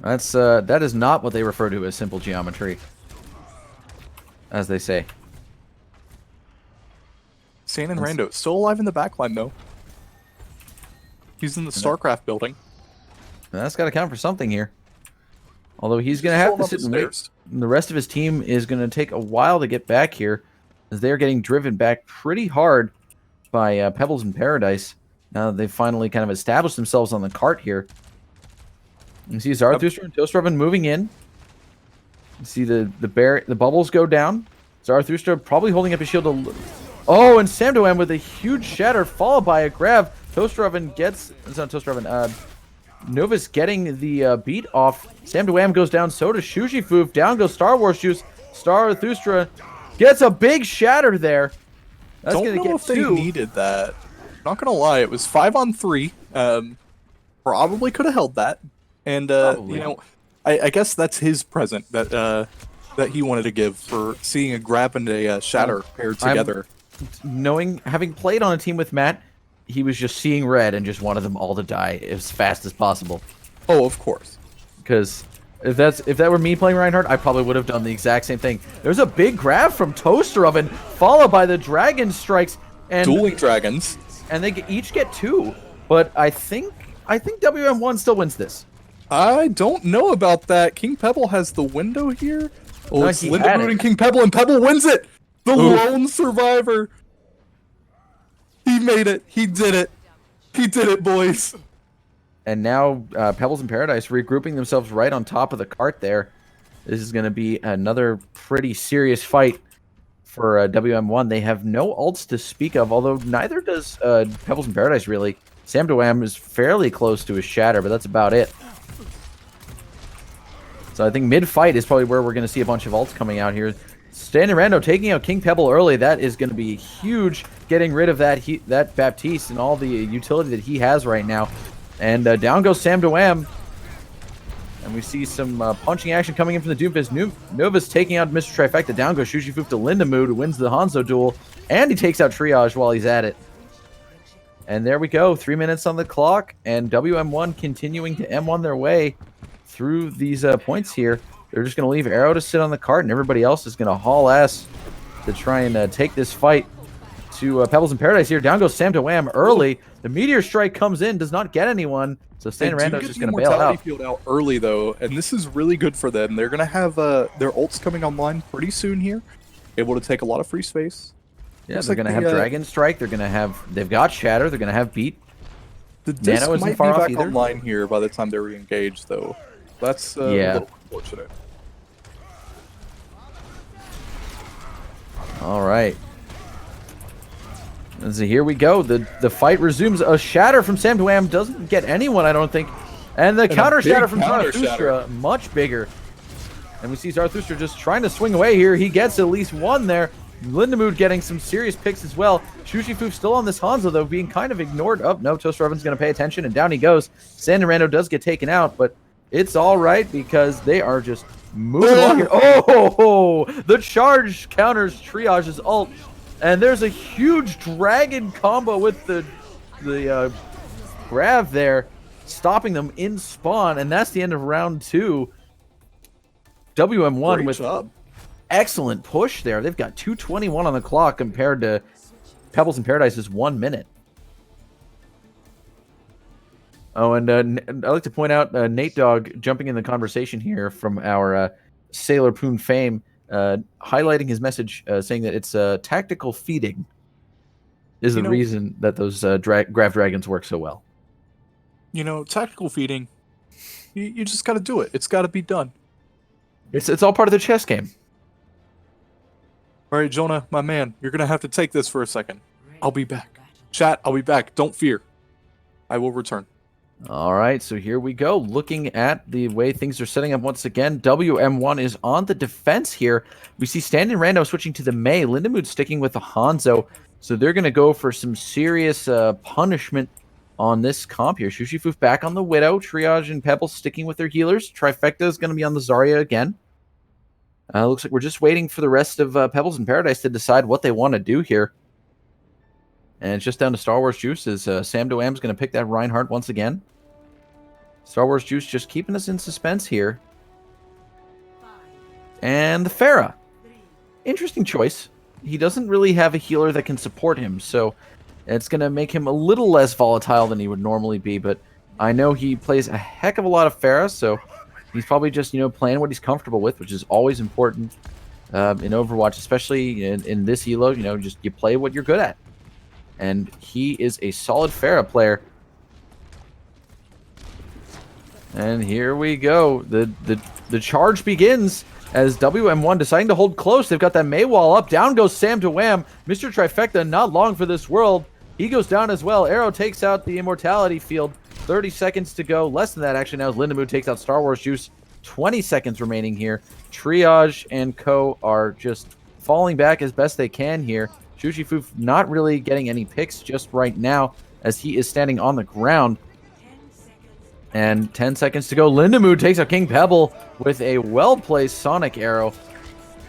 That is not what they refer to as simple geometry, as they say. Stan and Rando still alive in the backline though. He's in the StarCraft building. And that's got to count for something here. Although he's going to have to sit and wait. And the rest of his team is going to take a while to get back here, as they're getting driven back pretty hard by Pebbles in Paradise. Now that they've finally kind of established themselves on the cart here. You see Zarathustra and Toastroven moving in. You see the bubbles go down. Zarathustra probably holding up his shield. Oh, and Samdoam with a huge shatter, followed by a grab. Toastroven gets... It's not Toastroven. Novus getting the beat off. Samdoam goes down. So does Shujifoof. Down goes Star Wars Juice. Zarathustra gets a big shatter there. That's Don't know if they needed that. Not gonna lie, it was 5-on-3. Probably could have held that. And you know, I guess that's his present that he wanted to give for seeing a grab and a shatter paired together. Having played on a team with Matt, he was just seeing red and just wanted them all to die as fast as possible. Oh, of course. Because if that were me playing Reinhardt, I probably would have done the exact same thing. There's a big grab from Toastroven, followed by the dragon strikes and dueling dragons, and they each get 2. But I think WM1 still wins this. I don't know about that. King Pebble has the window here. Oh, no, it's Linda Moon and King Pebble, and Pebble wins it! The lone survivor! He made it! He did it! He did it, boys! And now Pebbles in Paradise regrouping themselves right on top of the cart there. This is going to be another pretty serious fight for WM1. They have no ults to speak of, although neither does Pebbles in Paradise, really. Samdoam is fairly close to his shatter, but that's about it. So I think mid-fight is probably where we're going to see a bunch of ults coming out here. Stan and Rando taking out King Pebble early. That is going to be huge, getting rid of that Baptiste and all the utility that he has right now. And down goes Samdoam. And we see some punching action coming in from the Doomfist. Novus taking out Mr. Trifecta. Down goes Shujifoof to Lindamood, who wins the Hanzo duel. And he takes out Triage while he's at it. And there we go. 3 minutes on the clock. And WM1 continuing to M1 their way through these points here. They're just going to leave Arrow to sit on the cart, and everybody else is going to haul ass to try and take this fight to Pebbles in Paradise here. Down goes Samdoam early. The Meteor Strike comes in, does not get anyone. So Stan Rando is just going to bail out. Field out early, though, and this is really good for them. They're going to have their ults coming online pretty soon here. Able to take a lot of free space. Yeah, they're going to have Dragon Strike. They've got Shatter. They're going to have Beat. The disc might be back online here by the time they're re-engaged, though. That's a little unfortunate. All right. So here we go. The fight resumes. A shatter from Samdoam doesn't get anyone, I don't think. And the counter shatter from Zarathustra, much bigger. And we see Zarathustra just trying to swing away here. He gets at least one there. Lindemood getting some serious picks as well. Shushifu still on this Hanzo, though, being kind of ignored. Oh, no, Toaster Oven's going to pay attention, and down he goes. Sandarando does get taken out, but it's all right because they are just moving along here. Oh, the charge counters Triage's ult, and there's a huge dragon combo with the grab there, stopping them in spawn, and that's the end of round 2. WM1 with excellent push there. They've got 2:21 on the clock compared to Pebbles in Paradise's 1 minute. Oh, and I'd like to point out Nate Dogg jumping in the conversation here from our Sailor Poon fame, highlighting his message, saying that it's tactical feeding is the reason that those Grav Dragons work so well. Tactical feeding, you just got to do it. It's got to be done. It's all part of the chess game. All right, Jonah, my man, you're going to have to take this for a second. I'll be back. Chat, I'll be back. Don't fear. I will return. All right, so here we go. Looking at the way things are setting up once again, WM1 is on the defense here. We see Standing Rando switching to the Mei. Lindemood sticking with the Hanzo. So they're going to go for some serious punishment on this comp here. Shushifoof back on the Widow. Triage and Pebble sticking with their healers. Trifecta is going to be on the Zarya again. Looks like we're just waiting for the rest of Pebbles in Paradise to decide what they want to do here. And it's just down to Star Wars Juice as Sam Doam's going to pick that Reinhardt once again. Star Wars Juice just keeping us in suspense here. And the Pharah. Interesting choice. He doesn't really have a healer that can support him, so it's going to make him a little less volatile than he would normally be, but I know he plays a heck of a lot of Pharah, so he's probably just, playing what he's comfortable with, which is always important in Overwatch, especially in this elo. Just you play what you're good at. And he is a solid Pharah player. And here we go. The charge begins as WM1 deciding to hold close. They've got that Mei wall up. Down goes Sam Doam. Mr. Trifecta not long for this world. He goes down as well. Arrow takes out the Immortality Field. 30 seconds to go. Less than that, actually, now as Lindemood takes out Star Wars Juice. 20 seconds remaining here. Triage and Co. are just falling back as best they can here. Shushifoof not really getting any picks just right now as he is standing on the ground. And 10 seconds to go. Lindemood takes out King Pebble with a well-placed Sonic Arrow.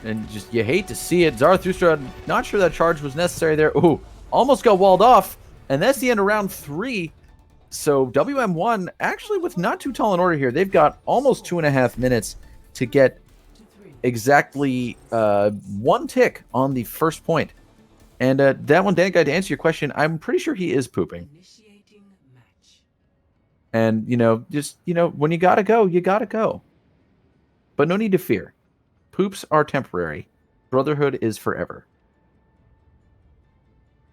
And just, you hate to see it. Zarathustra, not sure that charge was necessary there. Ooh, almost got walled off. And that's the end of round 3. So WM1, actually with not too tall an order here. They've got almost 2.5 minutes to get exactly 1 tick on the first point. And that one, Dan Guy, to answer your question, I'm pretty sure he is pooping. And, just, when you gotta go, you gotta go. But no need to fear. Poops are temporary. Brotherhood is forever.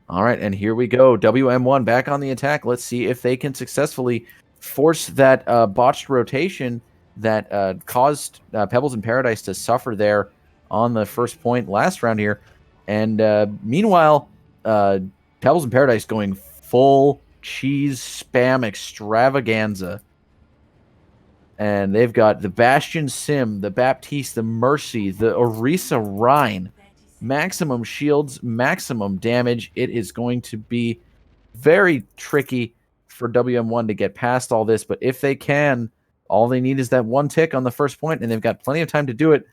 All right, and here we go. WM1 back on the attack. Let's see if they can successfully force that botched rotation that caused Pebbles in Paradise to suffer there on the first point last round here. And meanwhile, Pebbles in Paradise going full cheese spam extravaganza. And they've got the Bastion Sim, the Baptiste, the Mercy, the Orisa Rhine. Maximum shields, maximum damage. It is going to be very tricky for WM1 to get past all this. But if they can, all they need is that 1 tick on the first point, and they've got plenty of time to do it.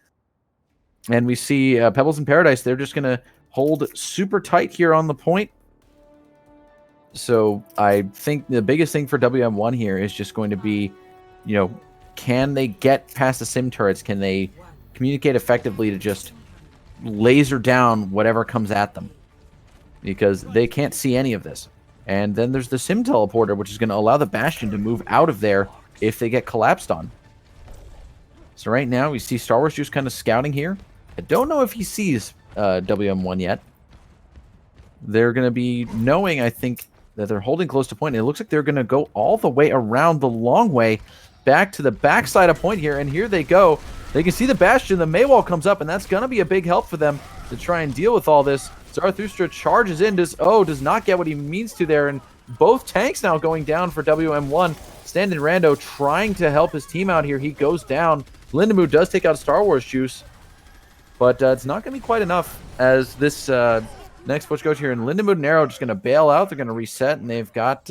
And we see Pebbles in Paradise. They're just going to hold super tight here on the point. So I think the biggest thing for WM1 here is just going to be, can they get past the sim turrets? Can they communicate effectively to just laser down whatever comes at them? Because they can't see any of this. And then there's the sim teleporter, which is going to allow the Bastion to move out of there if they get collapsed on. So right now we see Star Wars Juice kind of scouting here. I don't know if he sees WM1 yet. They're going to be knowing, I think, that they're holding close to point. And it looks like they're going to go all the way around the long way back to the backside of point here. And here they go. They can see the Bastion. The Maywall comes up, and that's going to be a big help for them to try and deal with all this. Zarathustra charges in. Does not get what he means to there. And both tanks now going down for WM1. Standing Rando trying to help his team out here. He goes down. Lindemood does take out Star Wars Juice. But it's not going to be quite enough as this next push goes here. And Lindenwood and Arrow just going to bail out. They're going to reset, and they've got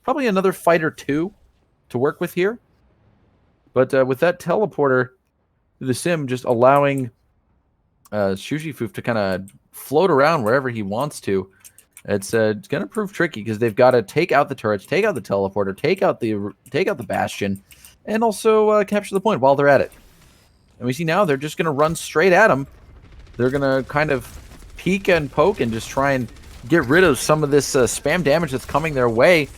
probably another fight or two to work with here. But with that teleporter, the sim just allowing Shushifoof to kind of float around wherever he wants to. It's going to prove tricky because they've got to take out the turrets, take out the teleporter, take out the bastion, and also capture the point while they're at it. And we see now they're just going to run straight at him. They're going to kind of peek and poke and just try and get rid of some of this spam damage that's coming their way.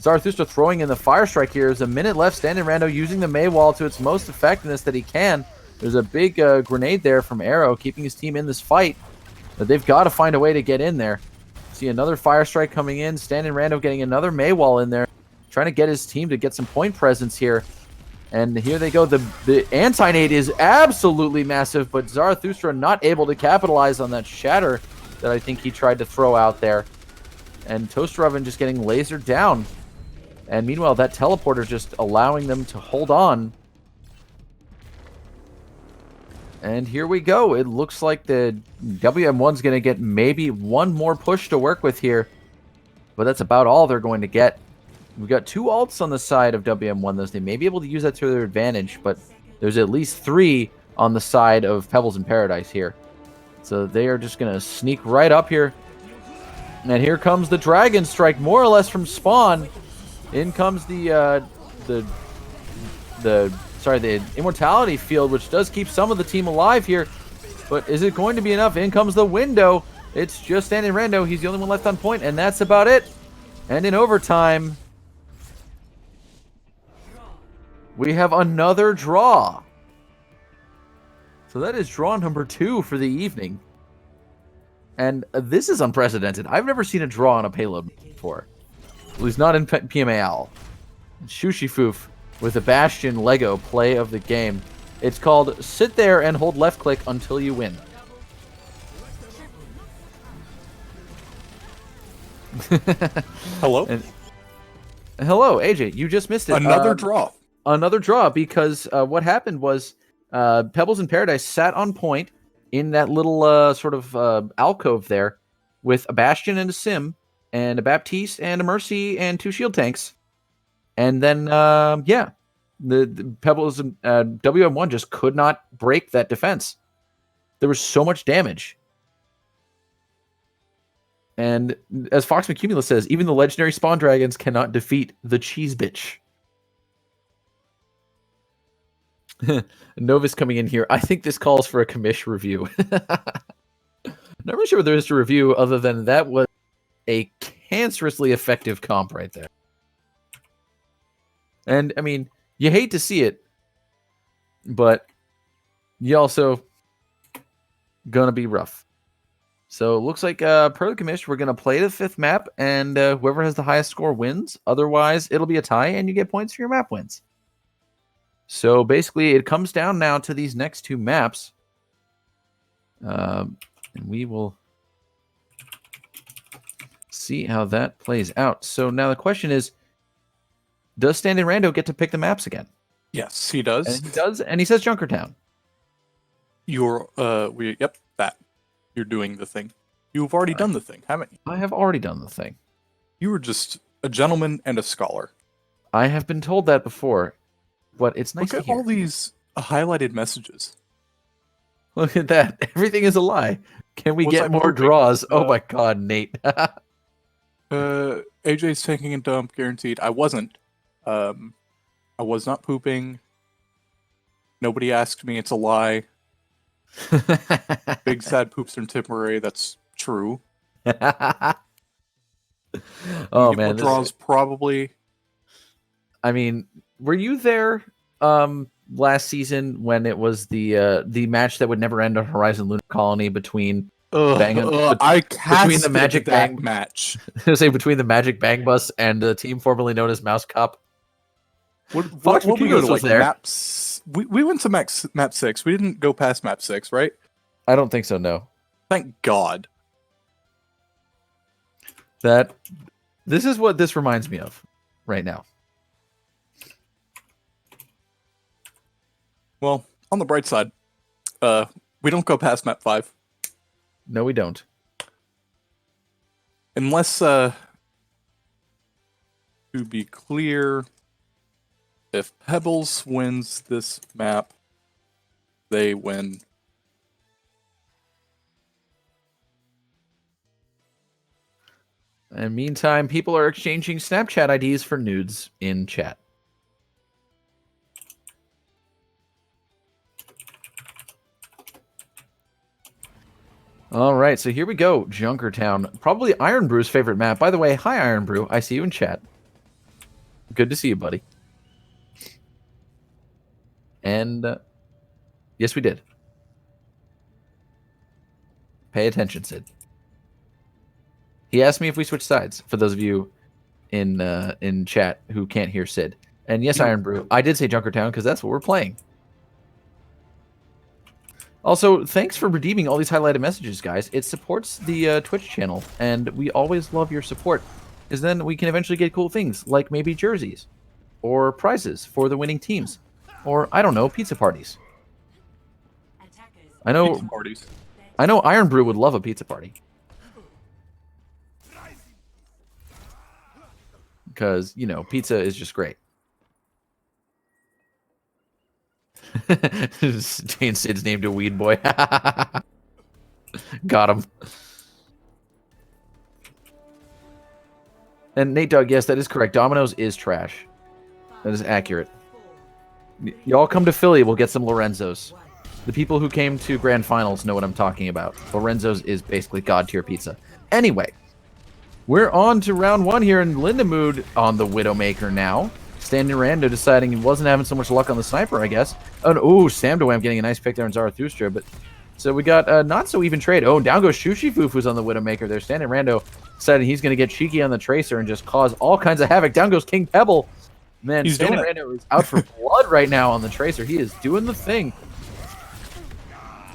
Zarathustra throwing in the Fire Strike here. There's a minute left. Standing Rando using the Mei Wall to its most effectiveness that he can. There's a big grenade there from Arrow, keeping his team in this fight. But they've got to find a way to get in there. See another Fire Strike coming in. Standing Rando getting another Mei Wall in there. Trying to get his team to get some point presence here. And here they go. The anti-nade is absolutely massive, but Zarathustra not able to capitalize on that shatter that I think he tried to throw out there. And Toaster Oven just getting lasered down. And meanwhile, that teleporter just allowing them to hold on. And here we go. It looks like the WM1's going to get maybe one more push to work with here. But that's about all they're going to get. We've got 2 ults on the side of WM1. Those they may be able to use that to their advantage, but there's at least 3 on the side of Pebbles in Paradise here. So they are just going to sneak right up here. And here comes the Dragon Strike, more or less from spawn. In comes the Immortality Field, which does keep some of the team alive here. But is it going to be enough? In comes the window. It's just Standing Rando. He's the only one left on point, and that's about it. And in overtime, we have another draw. So that is draw number 2 for the evening. And this is unprecedented. I've never seen a draw on a payload before. At least not in PMA Owl. Shushifoof with a Bastion Lego play of the game. It's called Sit There and Hold Left Click Until You Win. Hello? Hello, AJ. You just missed it. Another draw. Another draw because what happened was Pebbles in Paradise sat on point in that little sort of alcove there with a Bastion and a Sim and a Baptiste and a Mercy and 2 shield tanks. And then, the Pebbles and WM1 just could not break that defense. There was so much damage. And as Fox McCumulus says, even the legendary spawn dragons cannot defeat the cheese bitch. Novus coming in here. I think this calls for a commish review. Not really sure what there is to review other than that was a cancerously effective comp right there. And, I mean, you hate to see it, but you also gonna be rough. So it looks like per the commish, we're going to play the 5th map, and whoever has the highest score wins. Otherwise, it'll be a tie, and you get points for your map wins. So basically, it comes down now to these next 2 maps. And we will see how that plays out. So now the question is, does Standing Rando get to pick the maps again? Yes, he does. And he does, and he says Junkertown. Yep, that. You're doing the thing. You've already done the thing, haven't you? I have already done the thing. You were just a gentleman and a scholar. I have been told that before, but it's nice to Look at hear. all these highlighted messages. Look at that. Everything is a lie. Can we get more pooping? draws? Oh my god, Nate. AJ's taking a dump, guaranteed. I wasn't. I was not pooping. Nobody asked me. It's a lie. Big sad poops are temporary. That's true. Oh man, draws probably. I mean, were you there last season when it was the match that would never end on Horizon Lunar Colony between between the Magic Bang Bang match? between the Magic Bang Bus and the team formerly known as Mouse Cop. What we go to, was there. Maps? We went to map 6. We didn't go past map 6, right? I don't think so. No. Thank God. This is what this reminds me of right now. Well, on the bright side, We don't go past map 5. No, we don't. Unless, to be clear, if Pebbles wins this map, they win. And meantime, people are exchanging Snapchat IDs for nudes in chat. All right, so here we go. Junkertown. Probably Iron Brew's favorite map. By the way, hi, Iron Brew. I see you in chat. Good to see you, buddy. And yes, we did. Pay attention, Sid. He asked me if we switch sides, for those of you in chat who can't hear Sid. And yes, Iron Brew, I did say Junkertown because that's what we're playing. Also, thanks for redeeming all these highlighted messages, guys. It supports the Twitch channel, and we always love your support, because then we can eventually get cool things, like maybe jerseys, or prizes for the winning teams, or, I don't know, pizza parties. I know Iron Brew would love a pizza party. Because, you know, pizza is just great. Jane Sid's named a weed boy. Got him. And Nate Dogg, yes, that is correct. Domino's is trash. That is accurate. Y'all come to Philly, we'll get some Lorenzo's. The people who came to Grand Finals know what I'm talking about. Lorenzo's is basically god-tier pizza. Anyway, we're on to round 1 here in Lindamood on the Widowmaker now. Standing Rando deciding he wasn't having so much luck on the sniper, I guess. Oh, Sam Dewam getting a nice pick there on Zarathustra. But so we got not so even trade. Oh, down goes Shushifufu's on the Widowmaker there. Standing Rando deciding he's going to get cheeky on the Tracer and just cause all kinds of havoc. Down goes King Pebble. Man, Standing Rando is out for blood right now on the Tracer. He is doing the thing.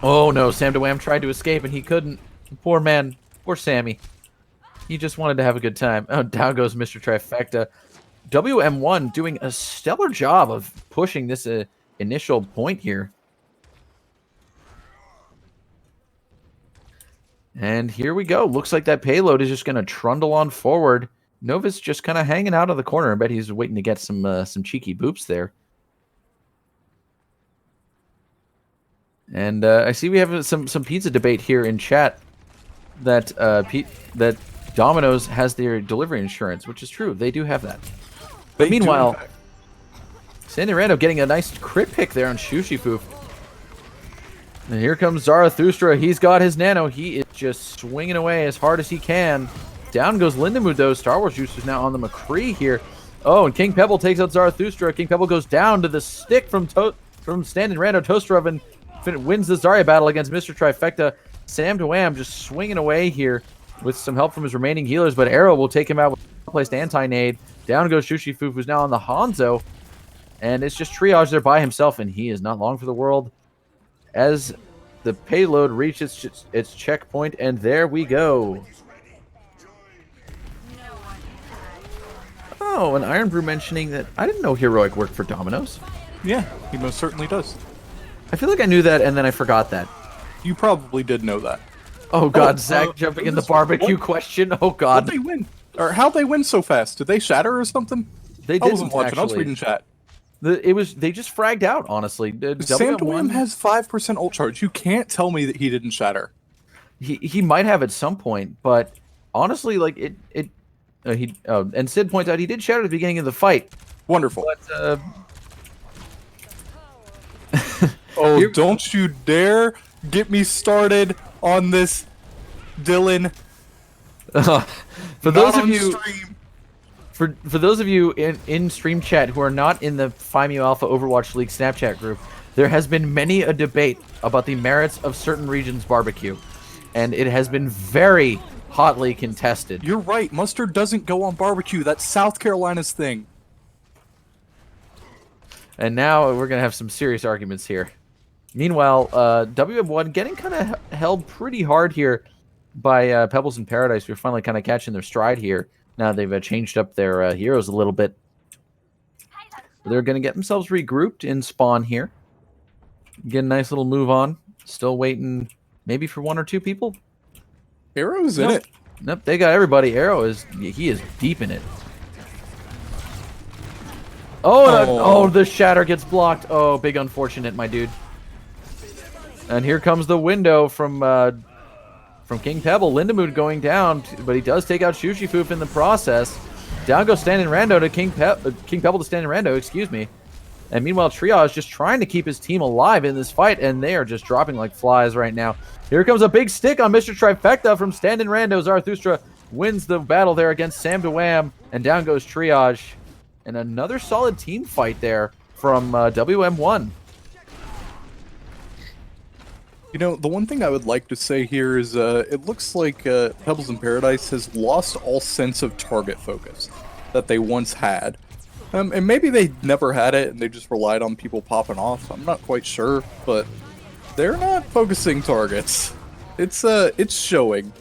Oh no, Sam Dewam tried to escape and he couldn't. Poor man. Poor Sammy. He just wanted to have a good time. Oh, down goes Mr. Trifecta. WM1 doing a stellar job of pushing this initial point here. And here we go. Looks like that payload is just going to trundle on forward. Nova's just kind of hanging out of the corner. I bet he's waiting to get some cheeky boops there. And I see we have some pizza debate here in chat that that Domino's has their delivery insurance, which is true. They do have that. But meanwhile, Sandy Rando getting a nice crit pick there on Shushifoof. And here comes Zarathustra. He's got his nano. He is just swinging away as hard as he can. Down goes Lindamood, though. Star Wars Juice is now on the McCree here. Oh, and King Pebble takes out Zarathustra. King Pebble goes down to the stick from Standing Rando. Toasterov and wins the Zarya battle against Mr. Trifecta. Sam Dewam just swinging away here with some help from his remaining healers, but Arrow will take him out with a placed anti-nade. Down goes Shushifu, who's now on the Hanzo, and it's just Triage there by himself, and he is not long for the world as the payload reaches its checkpoint, and there we go. Oh, and Iron Brew mentioning that I didn't know Heroic worked for Domino's. Yeah, he most certainly does. I feel like I knew that, and then I forgot that. You probably did know that. Oh god, Zach jumping in the barbecue question. Oh god. How'd they win? Or how'd they win so fast? Did they shatter or something? They didn't, I wasn't watching. actually. I was reading chat. They just fragged out, honestly. Sam Dewam has 5% ult charge. You can't tell me that he didn't shatter. He might have at some point, but honestly, like and Sid points out he did shatter at the beginning of the fight. Wonderful. But oh, don't you dare get me started on this, Dylan. For those of you in stream chat who are not in the FIMU Alpha Overwatch League Snapchat group, there has been many a debate about the merits of certain regions' barbecue, and it has been very hotly contested. You're right. Mustard doesn't go on barbecue. That's South Carolina's thing. And now we're going to have some serious arguments here. Meanwhile, WM1 getting kind of held pretty hard here by Pebbles in Paradise. We're finally kind of catching their stride here. Now they've changed up their heroes a little bit. They're going to get themselves regrouped in spawn here. Get a nice little move on. Still waiting maybe for 1 or 2 people. Arrow's in it. Nope, they got everybody. Arrow he is deep in it. Oh, the shatter gets blocked. Oh, big unfortunate, my dude. And here comes the window from King Pebble. Lindemood going down, but he does take out Shushifoof in the process. Down goes Standing Rando to King Pebble to Standing Rando, excuse me. And meanwhile, Triage just trying to keep his team alive in this fight, and they are just dropping like flies right now. Here comes a big stick on Mr. Trifecta from Standing Rando. Zarathustra wins the battle there against Sam DeWham, and down goes Triage. And another solid team fight there from WM1. You know, the one thing I would like to say here is it looks like Pebbles in Paradise has lost all sense of target focus that they once had. And maybe they never had it and they just relied on people popping off. I'm not quite sure, but they're not focusing targets. It's showing.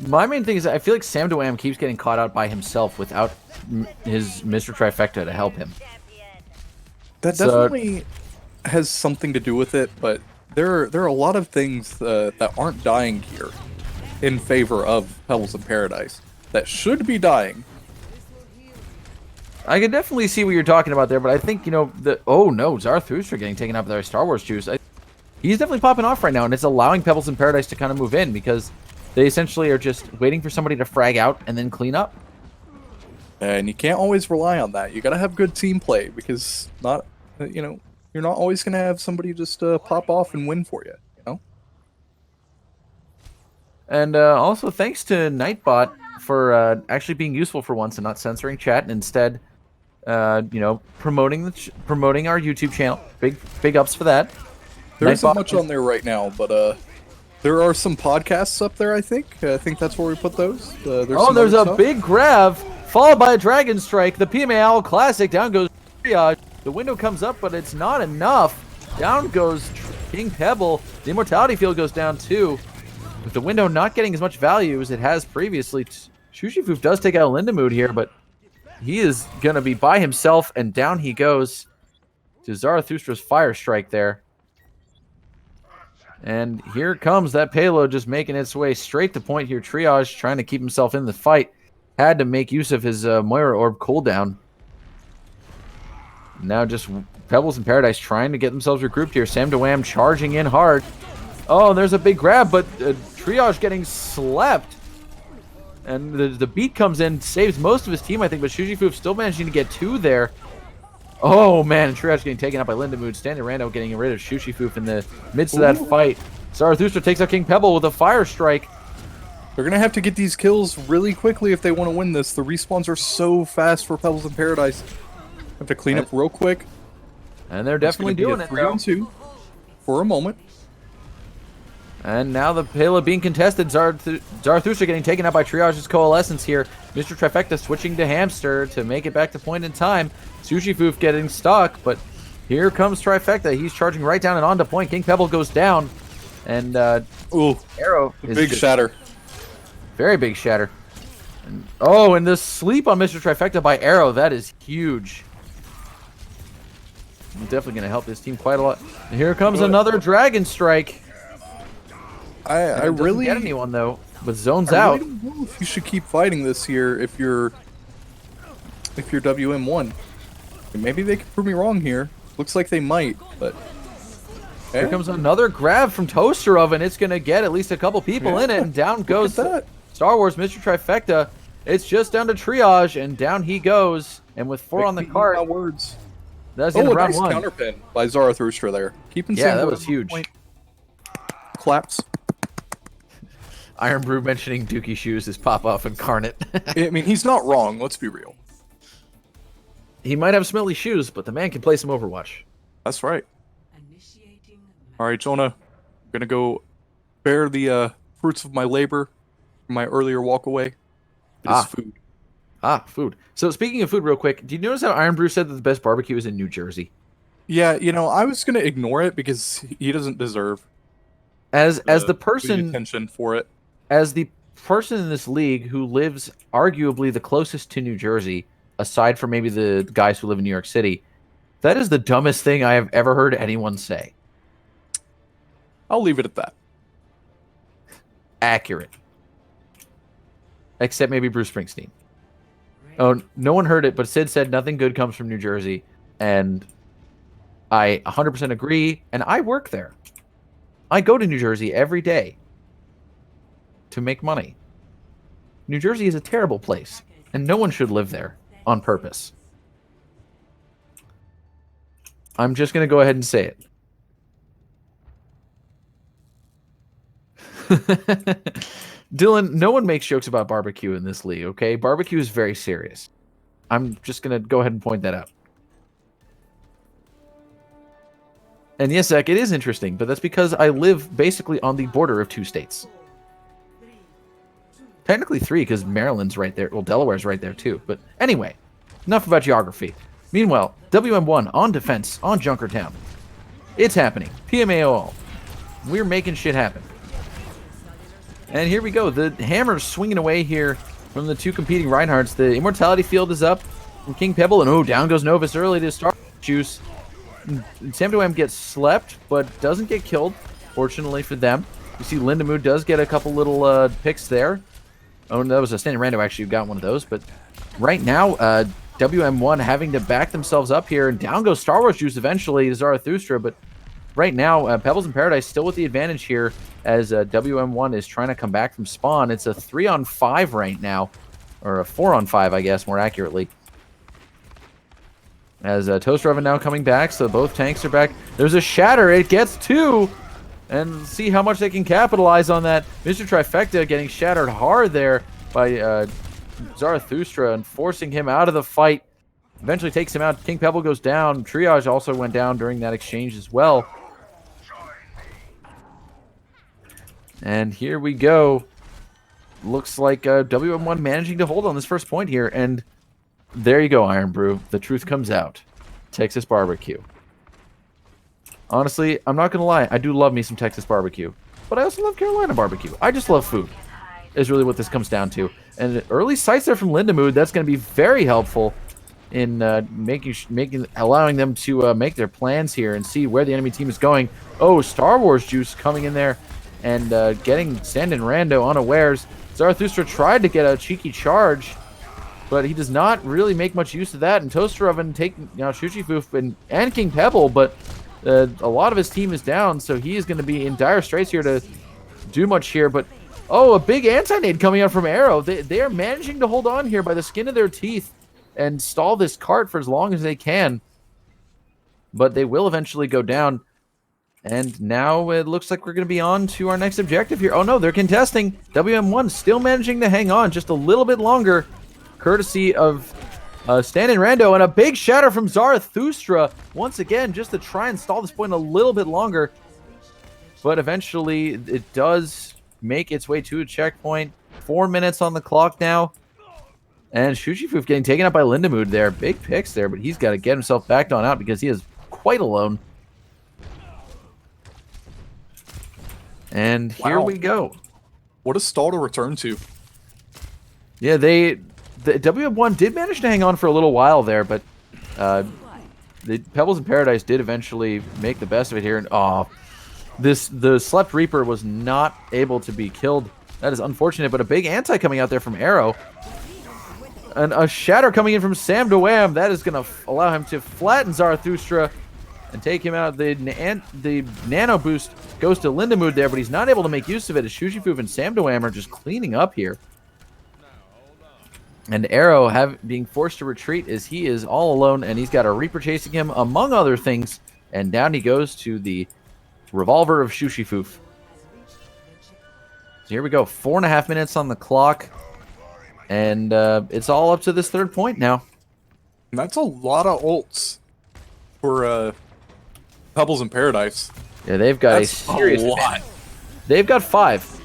My main thing is I feel like Sam DeWham keeps getting caught out by himself without his Mr. Trifecta to help him. That definitely has something to do with it, but there are a lot of things that aren't dying here in favor of Pebbles in Paradise that should be dying. I can definitely see what you're talking about there, but I think, you know, oh no, Zarathustra getting taken out by their Star Wars juice. He's definitely popping off right now, and it's allowing Pebbles in Paradise to kind of move in because they essentially are just waiting for somebody to frag out and then clean up. And you can't always rely on that. You gotta have good team play because you're not always gonna have somebody just pop off and win for you. You know. And also thanks to Nightbot for actually being useful for once and not censoring chat and instead, promoting our YouTube channel. Big ups for that. There isn't much on there right now, but there are some podcasts up there. I think that's where we put those. There's a big grab followed by a Dragon Strike. The PMA Owl Classic. Down goes Triage. The window comes up, but it's not enough. Down goes King Pebble. The Immortality Field goes down too. With the window not getting as much value as it has previously, Shushifoof does take out Lindemood here, but he is going to be by himself, and down he goes to Zarathustra's Fire Strike there. And here comes that payload just making its way straight to point here. Triage trying to keep himself in the fight. Had to make use of his Moira Orb cooldown. Now just Pebbles in Paradise trying to get themselves regrouped here. Sam DeWham charging in hard. Oh, there's a big grab, but Triage getting slept. And the beat comes in, saves most of his team, I think, but Shushifoof still managing to get 2 there. Oh, man, Triage getting taken out by Lindemood. Standing Rando getting rid of Shushifoof in the midst of that fight. Zarathustra takes out King Pebble with a Fire Strike. They're going to have to get these kills really quickly if they want to win this. The respawns are so fast for Pebbles in Paradise. Have to clean up real quick. And they're definitely doing it, 3-on-2 for a moment. And now the payload being contested. Zarathustra getting taken out by Triage's Coalescence here. Mr. Trifecta switching to Hamster to make it back to point in time. Shushifoof getting stuck, but here comes Trifecta. He's charging right down and on to point. King Pebble goes down. And Arrow is big shatter. Very big shatter. And the sleep on Mr. Trifecta by Arrow, that is huge. Definitely going to help this team quite a lot. And here comes another Dragon Strike. I really get anyone though, but zones I out. really don't know if you should keep fighting this here if you're WM1. Maybe they could prove me wrong here. Looks like they might, but here comes another grab from Toaster Oven. It's gonna get at least a couple people in it, and down goes Star Wars Mr. Trifecta. It's just down to Triage, and down he goes. And with 4 on the cart, that's in round nice 1. Counterpin by Zarathustra there. Keeping that was huge. Claps. Iron Brew mentioning Dookie Shoes is pop-off incarnate. I mean, he's not wrong. Let's be real. He might have smelly shoes, but the man can play some Overwatch. That's right. All right, Jonah. I'm going to go bear the fruits of my labor from my earlier walk away. It is food. Food. So speaking of food real quick, do you notice how Iron Brew said that the best barbecue is in New Jersey? Yeah, I was going to ignore it because he doesn't deserve as the person attention for it. As the person in this league who lives arguably the closest to New Jersey, aside from maybe the guys who live in New York City, that is the dumbest thing I have ever heard anyone say. I'll leave it at that. Accurate. Except maybe Bruce Springsteen. Oh, no one heard it, but Sid said nothing good comes from New Jersey. And I 100% agree. And I work there. I go to New Jersey every day to make money. New Jersey is a terrible place. And no one should live there on purpose. I'm just going to go ahead and say it. Dylan, no one makes jokes about barbecue in this league, okay? Barbecue is very serious. I'm just going to go ahead and point that out. And yes, Zach, it is interesting, but that's because I live basically on the border of 2 states. Technically 3, because Maryland's right there. Well, Delaware's right there, too. But anyway, enough about geography. Meanwhile, WM1 on defense on Junkertown. It's happening. PMA all. We're making shit happen. And here we go. The hammer's swinging away here from the 2 competing Reinhardts. The Immortality Field is up from King Pebble. And down goes Novus early to start juice. Sam Doam gets slept, but doesn't get killed, fortunately for them. You see Lindamood does get a couple little picks there. Oh, that was a standing rando actually who got one of those. But right now, WM1 having to back themselves up here. And down goes Star Wars Juice eventually to Zarathustra. But right now, Pebbles in Paradise still with the advantage here as WM1 is trying to come back from spawn. It's a 3-on-5 right now. Or a 4-on-5, I guess, more accurately. As Toaster Oven now coming back, so both tanks are back. There's a Shatter. It gets 2. And see how much they can capitalize on that. Mr. Trifecta getting shattered hard there by Zarathustra and forcing him out of the fight. Eventually takes him out. King Pebble goes down. Triage also went down during that exchange as well. And here we go. Looks like WM1 managing to hold on this first point here. And there you go, Iron Brew. The truth comes out. Texas barbecue. Honestly, I'm not going to lie. I do love me some Texas barbecue. But I also love Carolina barbecue. I just love food. Is really what this comes down to. And early sights there from Lindamood. That's going to be very helpful in allowing them to make their plans here and see where the enemy team is going. Oh, Star Wars Juice coming in there and getting Sandin Rando unawares. Zarathustra tried to get a cheeky charge, but he does not really make much use of that. And Toaster Oven taking Shushifoof and King Pebble, but a lot of his team is down, so he is going to be in dire straits here to do much here. But oh, a big anti-nade coming out from Arrow. They are managing to hold on here by the skin of their teeth and stall this cart for as long as they can. But they will eventually go down. And now it looks like we're going to be on to our next objective here. Oh no, they're contesting. WM1 still managing to hang on just a little bit longer, courtesy of Standing Rando, and a big shatter from Zarathustra once again just to try and stall this point a little bit longer. But eventually it does make its way to a checkpoint. 4 minutes on the clock now. And Shushifoof getting taken up by Lindamood there. Big picks there, but he's got to get himself backed on out because he is quite alone. And here we go. What a stall to return to. Yeah, the WM1 did manage to hang on for a little while there, but the Pebbles in Paradise did eventually make the best of it here. And the Slept Reaper was not able to be killed. That is unfortunate, but a big anti coming out there from Arrow. And a shatter coming in from Sam Doam. That is going to allow him to flatten Zarathustra and take him out. The nano boost goes to Lindamood there, but he's not able to make use of it as Shushifoof and Sam Doam are just cleaning up here. And Arrow being forced to retreat as he is all alone, and he's got a Reaper chasing him, among other things. And down he goes to the Revolver of Shushifoof. So here we go, 4.5 minutes on the clock. And it's all up to this third point now. That's a lot of ults for Pebbles in Paradise. Yeah, they've got a serious lot. They've got 5.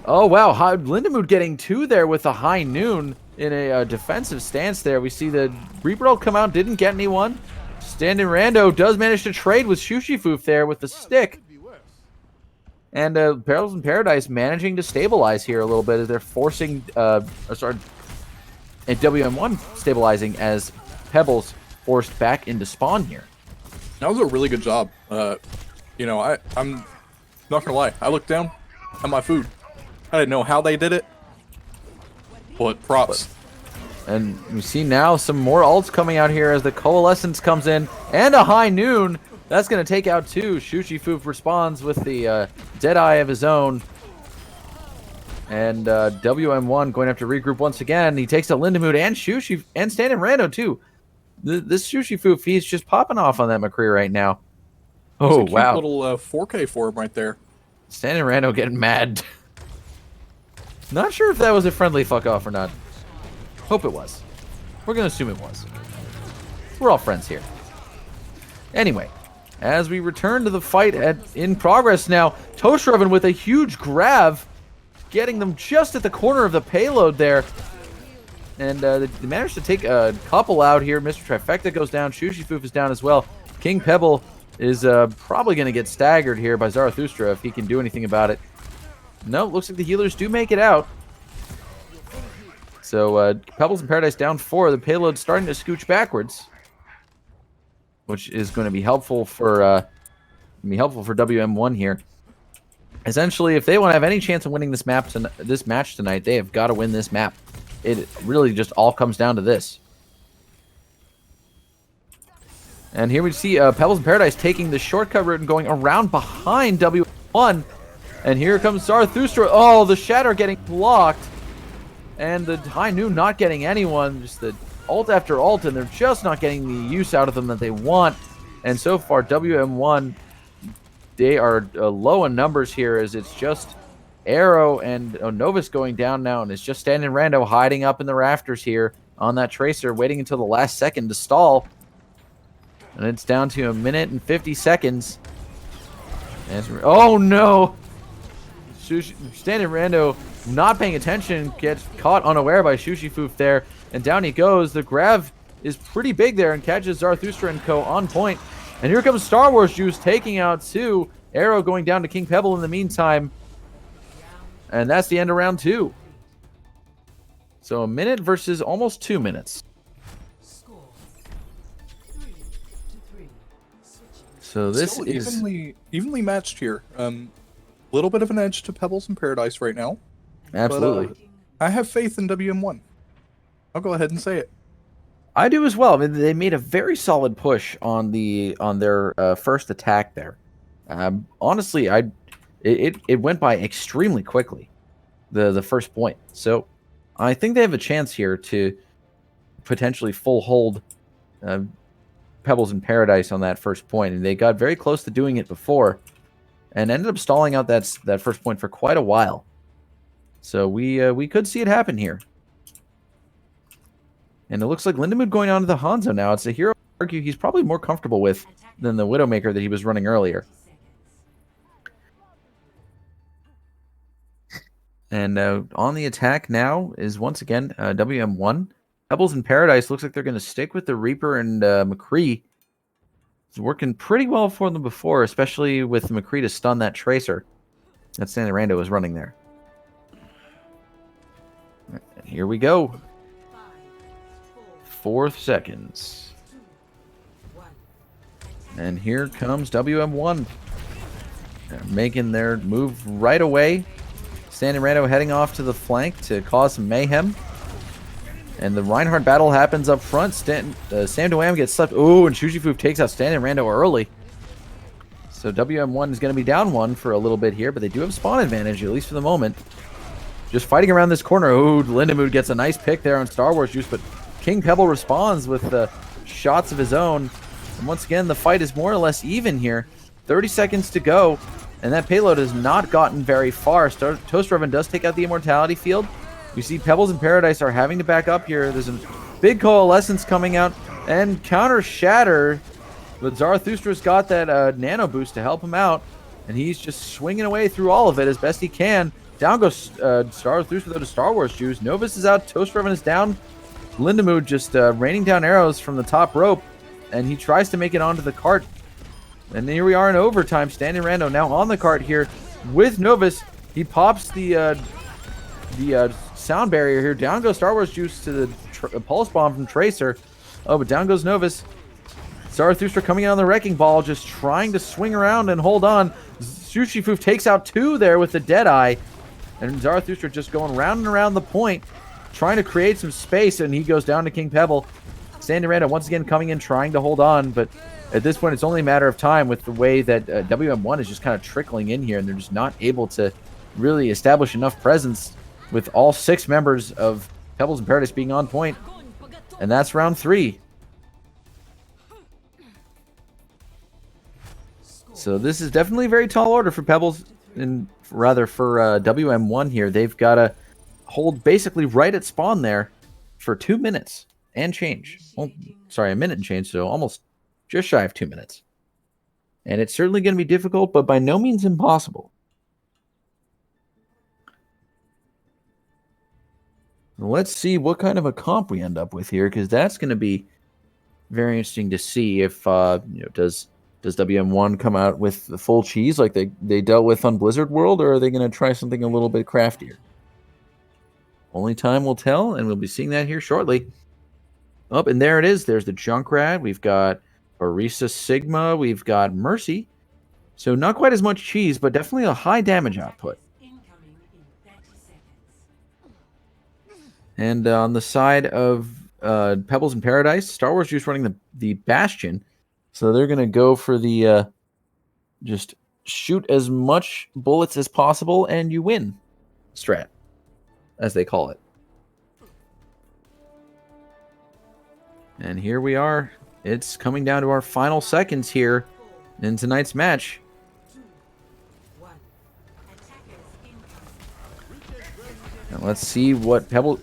Oh, wow. Lindamood getting 2 there with a high noon in a defensive stance there. We see the Reaper come out, didn't get anyone. Standing Rando does manage to trade with Shushifoof there with the stick. And Pebbles in Paradise managing to stabilize here a little bit as they're forcing, and WM1 stabilizing as Pebbles forced back into spawn here. That was a really good job. You know, I'm not gonna lie. I looked down at my food. I didn't know how they did it, but props. And we see now some more ults coming out here as the Coalescence comes in, and a High Noon. That's going to take out two. Shushifoof responds with the Deadeye of his own. And WM1 going to have to regroup once again. He takes out Lindamood and Shushi and Standing Rando too. This Shushifoof, he's just popping off on that McCree right now. Oh, wow. Little 4K for him right there. Standing Rando getting mad. Not sure if that was a friendly fuck off or not. Hope it was. We're going to assume it was. We're all friends here. Anyway, as we return to the fight in progress now, Toastreven with a huge grab, getting them just at the corner of the payload there. And they managed to take a couple out here. Mr. Trifecta goes down. Shushifoof is down as well. King Pebble is probably going to get staggered here by Zarathustra if he can do anything about it. No, looks like the healers do make it out. So Pebbles in Paradise down 4. The payload's starting to scooch backwards, which is going to be helpful for WM1 here. Essentially, if they want to have any chance of winning this match tonight, they have got to win this map. It really just all comes down to this. And here we see Pebbles in Paradise taking the shortcut route and going around behind W1. And here comes Zarathustra. Oh, the Shatter getting blocked. And the High Noon not getting anyone. Just the ult after ult, and they're just not getting the use out of them that they want. And so far, WM1, they are low in numbers here as it's just Arrow and Novus going down now, and it's just Standing Rando hiding up in the rafters here on that Tracer, waiting until the last second to stall. And it's down to 1 minute and 50 seconds. Oh no! Standing Rando not paying attention, gets caught unaware by Shushifoof there, and down he goes. The grab is pretty big there and catches Zarathustra and co on point. And here comes Star Wars Juice taking out 2. Arrow going down to King Pebble in the meantime. And that's the end of round 2. So 1 minute versus almost 2 minutes. So this Still is evenly matched here. Little bit of an edge to Pebbles in Paradise right now. Absolutely. But, I have faith in WM1. I'll go ahead and say it. I do as well. I mean, they made a very solid push on their first attack there. Honestly, it went by extremely quickly, the first point. So I think they have a chance here to potentially full hold Pebbles in Paradise on that first point, and they got very close to doing it before, and ended up stalling out that first point for quite a while. So we could see it happen here. And it looks like Lindamood going on to the Hanzo now. It's a hero I argue he's probably more comfortable with than the Widowmaker that he was running earlier. And on the attack now is once again WM1. Pebbles in Paradise looks like they're going to stick with the Reaper and McCree. It's working pretty well for them before, especially with McCree to stun that Tracer that Standing Rando was running there. And here we go. 4 seconds. And here comes WM1. They're making their move right away. Standing Rando heading off to the flank to cause some mayhem. And the Reinhardt battle happens up front. Sam Dwam gets slept. Ooh, and Shushifoof takes out Standing Rando early. So WM1 is going to be down 1 for a little bit here, but they do have spawn advantage, at least for the moment. Just fighting around this corner. Ooh, Lindamood gets a nice pick there on Star Wars Juice, but King Pebble responds with the shots of his own. And once again, the fight is more or less even here. 30 seconds to go, and that payload has not gotten very far. Toastreven does take out the Immortality Field. We see Pebbles in Paradise are having to back up here. There's a big Coalescence coming out, and counter Shatter. But Zarathustra's got that nano boost to help him out, and he's just swinging away through all of it as best he can. Down goes Zarathustra to Star Wars Juice. Novus is out. Toastreven is down. Lindamood just raining down arrows from the top rope, and he tries to make it onto the cart. And here we are in overtime. Standing Rando now on the cart here with Novus. He pops the sound barrier here. Down goes Star Wars Juice to the pulse bomb from Tracer. Oh, but down goes Novus. Zarathustra coming in on the Wrecking Ball, just trying to swing around and hold on. Sushifoof takes out 2 there with the Deadeye. And Zarathustra just going round and around the point, trying to create some space, and he goes down to King Pebble. Sandy Randa once again coming in, trying to hold on, but at this point, it's only a matter of time with the way that WM1 is just kind of trickling in here, and they're just not able to really establish enough presence with all 6 members of Pebbles in Paradise being on point. And that's round 3. So this is definitely a very tall order for Pebbles, and rather for WM1 here. They've got to hold basically right at spawn there for 2 minutes and change. Well, sorry, a minute and change, so almost just shy of 2 minutes. And it's certainly going to be difficult, but by no means impossible. Let's see what kind of a comp we end up with here, because that's going to be very interesting to see if, does WM1 come out with the full cheese like they dealt with on Blizzard World, or are they going to try something a little bit craftier? Only time will tell, and we'll be seeing that here shortly. Oh, and there it is. There's the Junkrat. We've got Orisa Sigma. We've got Mercy. So not quite as much cheese, but definitely a high damage output. And on the side of Pebbles in Paradise, Star Wars Juice running the Bastion. So they're going to go for the just shoot as much bullets as possible and you win strat, as they call it. And here we are. It's coming down to our final seconds here in tonight's match. And let's see what Pebbles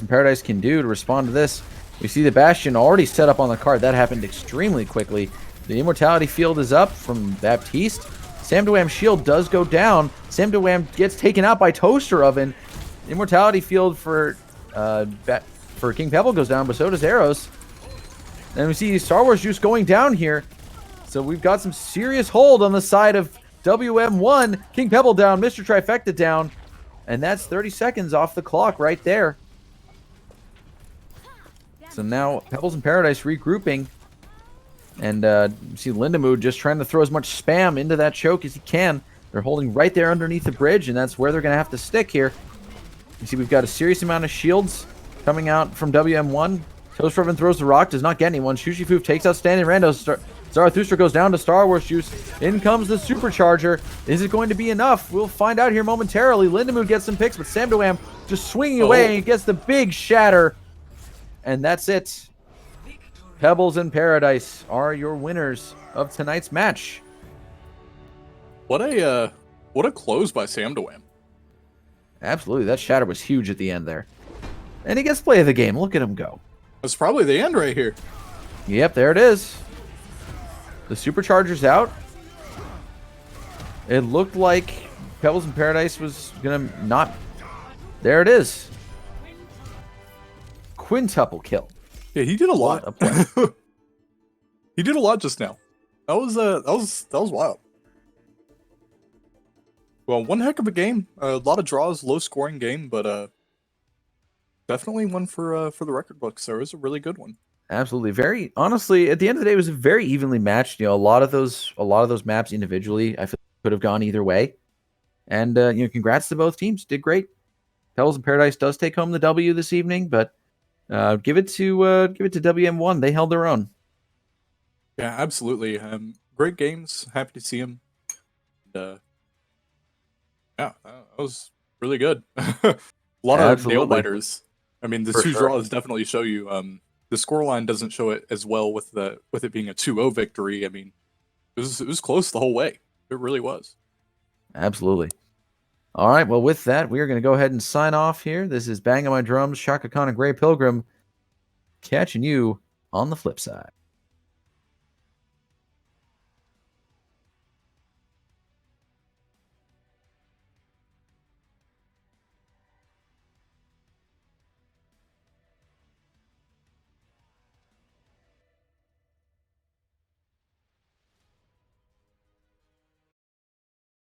in Paradise can do to respond to this. We see the Bastion already set up on the card. That happened extremely quickly. The Immortality Field is up from Baptiste. Sam Dewam's shield does go down. Sam Dewam gets taken out by Toaster Oven. Immortality Field for King Pebble goes down, but so does Arrows. And we see Star Wars Juice going down here. So we've got some serious hold on the side of WM1. King Pebble down, Mr. Trifecta down. And that's 30 seconds off the clock right there. So now Pebbles in Paradise regrouping. And you see Lindamood just trying to throw as much spam into that choke as he can. They're holding right there underneath the bridge, and that's where they're going to have to stick here. You see we've got a serious amount of shields coming out from WM1. Toaster throws the rock, does not get anyone. Shushifoof takes out Standing Rando. Zarathustra goes down to Star Wars Juice. In comes the Supercharger. Is it going to be enough? We'll find out here momentarily. Lindamood gets some picks, but Sam Dewam just swinging away and gets the big shatter. And that's it. Pebbles in Paradise are your winners of tonight's match. What a close by Sam Dewam. Absolutely. That shatter was huge at the end there. And he gets play of the game. Look at him go. That's probably the end right here. Yep, there it is. The Supercharger's out. It looked like Pebbles in Paradise was going to not... There it is. Quintuple kill. Yeah, he did a lot. He did a lot just now. That was wild. Well, one heck of a game. A lot of draws, low scoring game, but definitely one for the record books. There was a really good one. Absolutely. Very honestly, at the end of the day, it was very evenly matched. You know, a lot of those maps individually, I feel could have gone either way. And congrats to both teams. Did great. Pebbles in Paradise does take home the W this evening, but give it to WM1. They held their own. Yeah, absolutely. Great games. Happy to see them. Yeah, that was really good. A lot of nail biters. I mean, the two draws definitely show you. The scoreline doesn't show it as well with it being a 2-0 victory. I mean, it was close the whole way. It really was. Absolutely. All right. Well, with that, we are going to go ahead and sign off here. This is Bang on My Drums, Shaka Khan, and Gray Pilgrim, catching you on the flip side.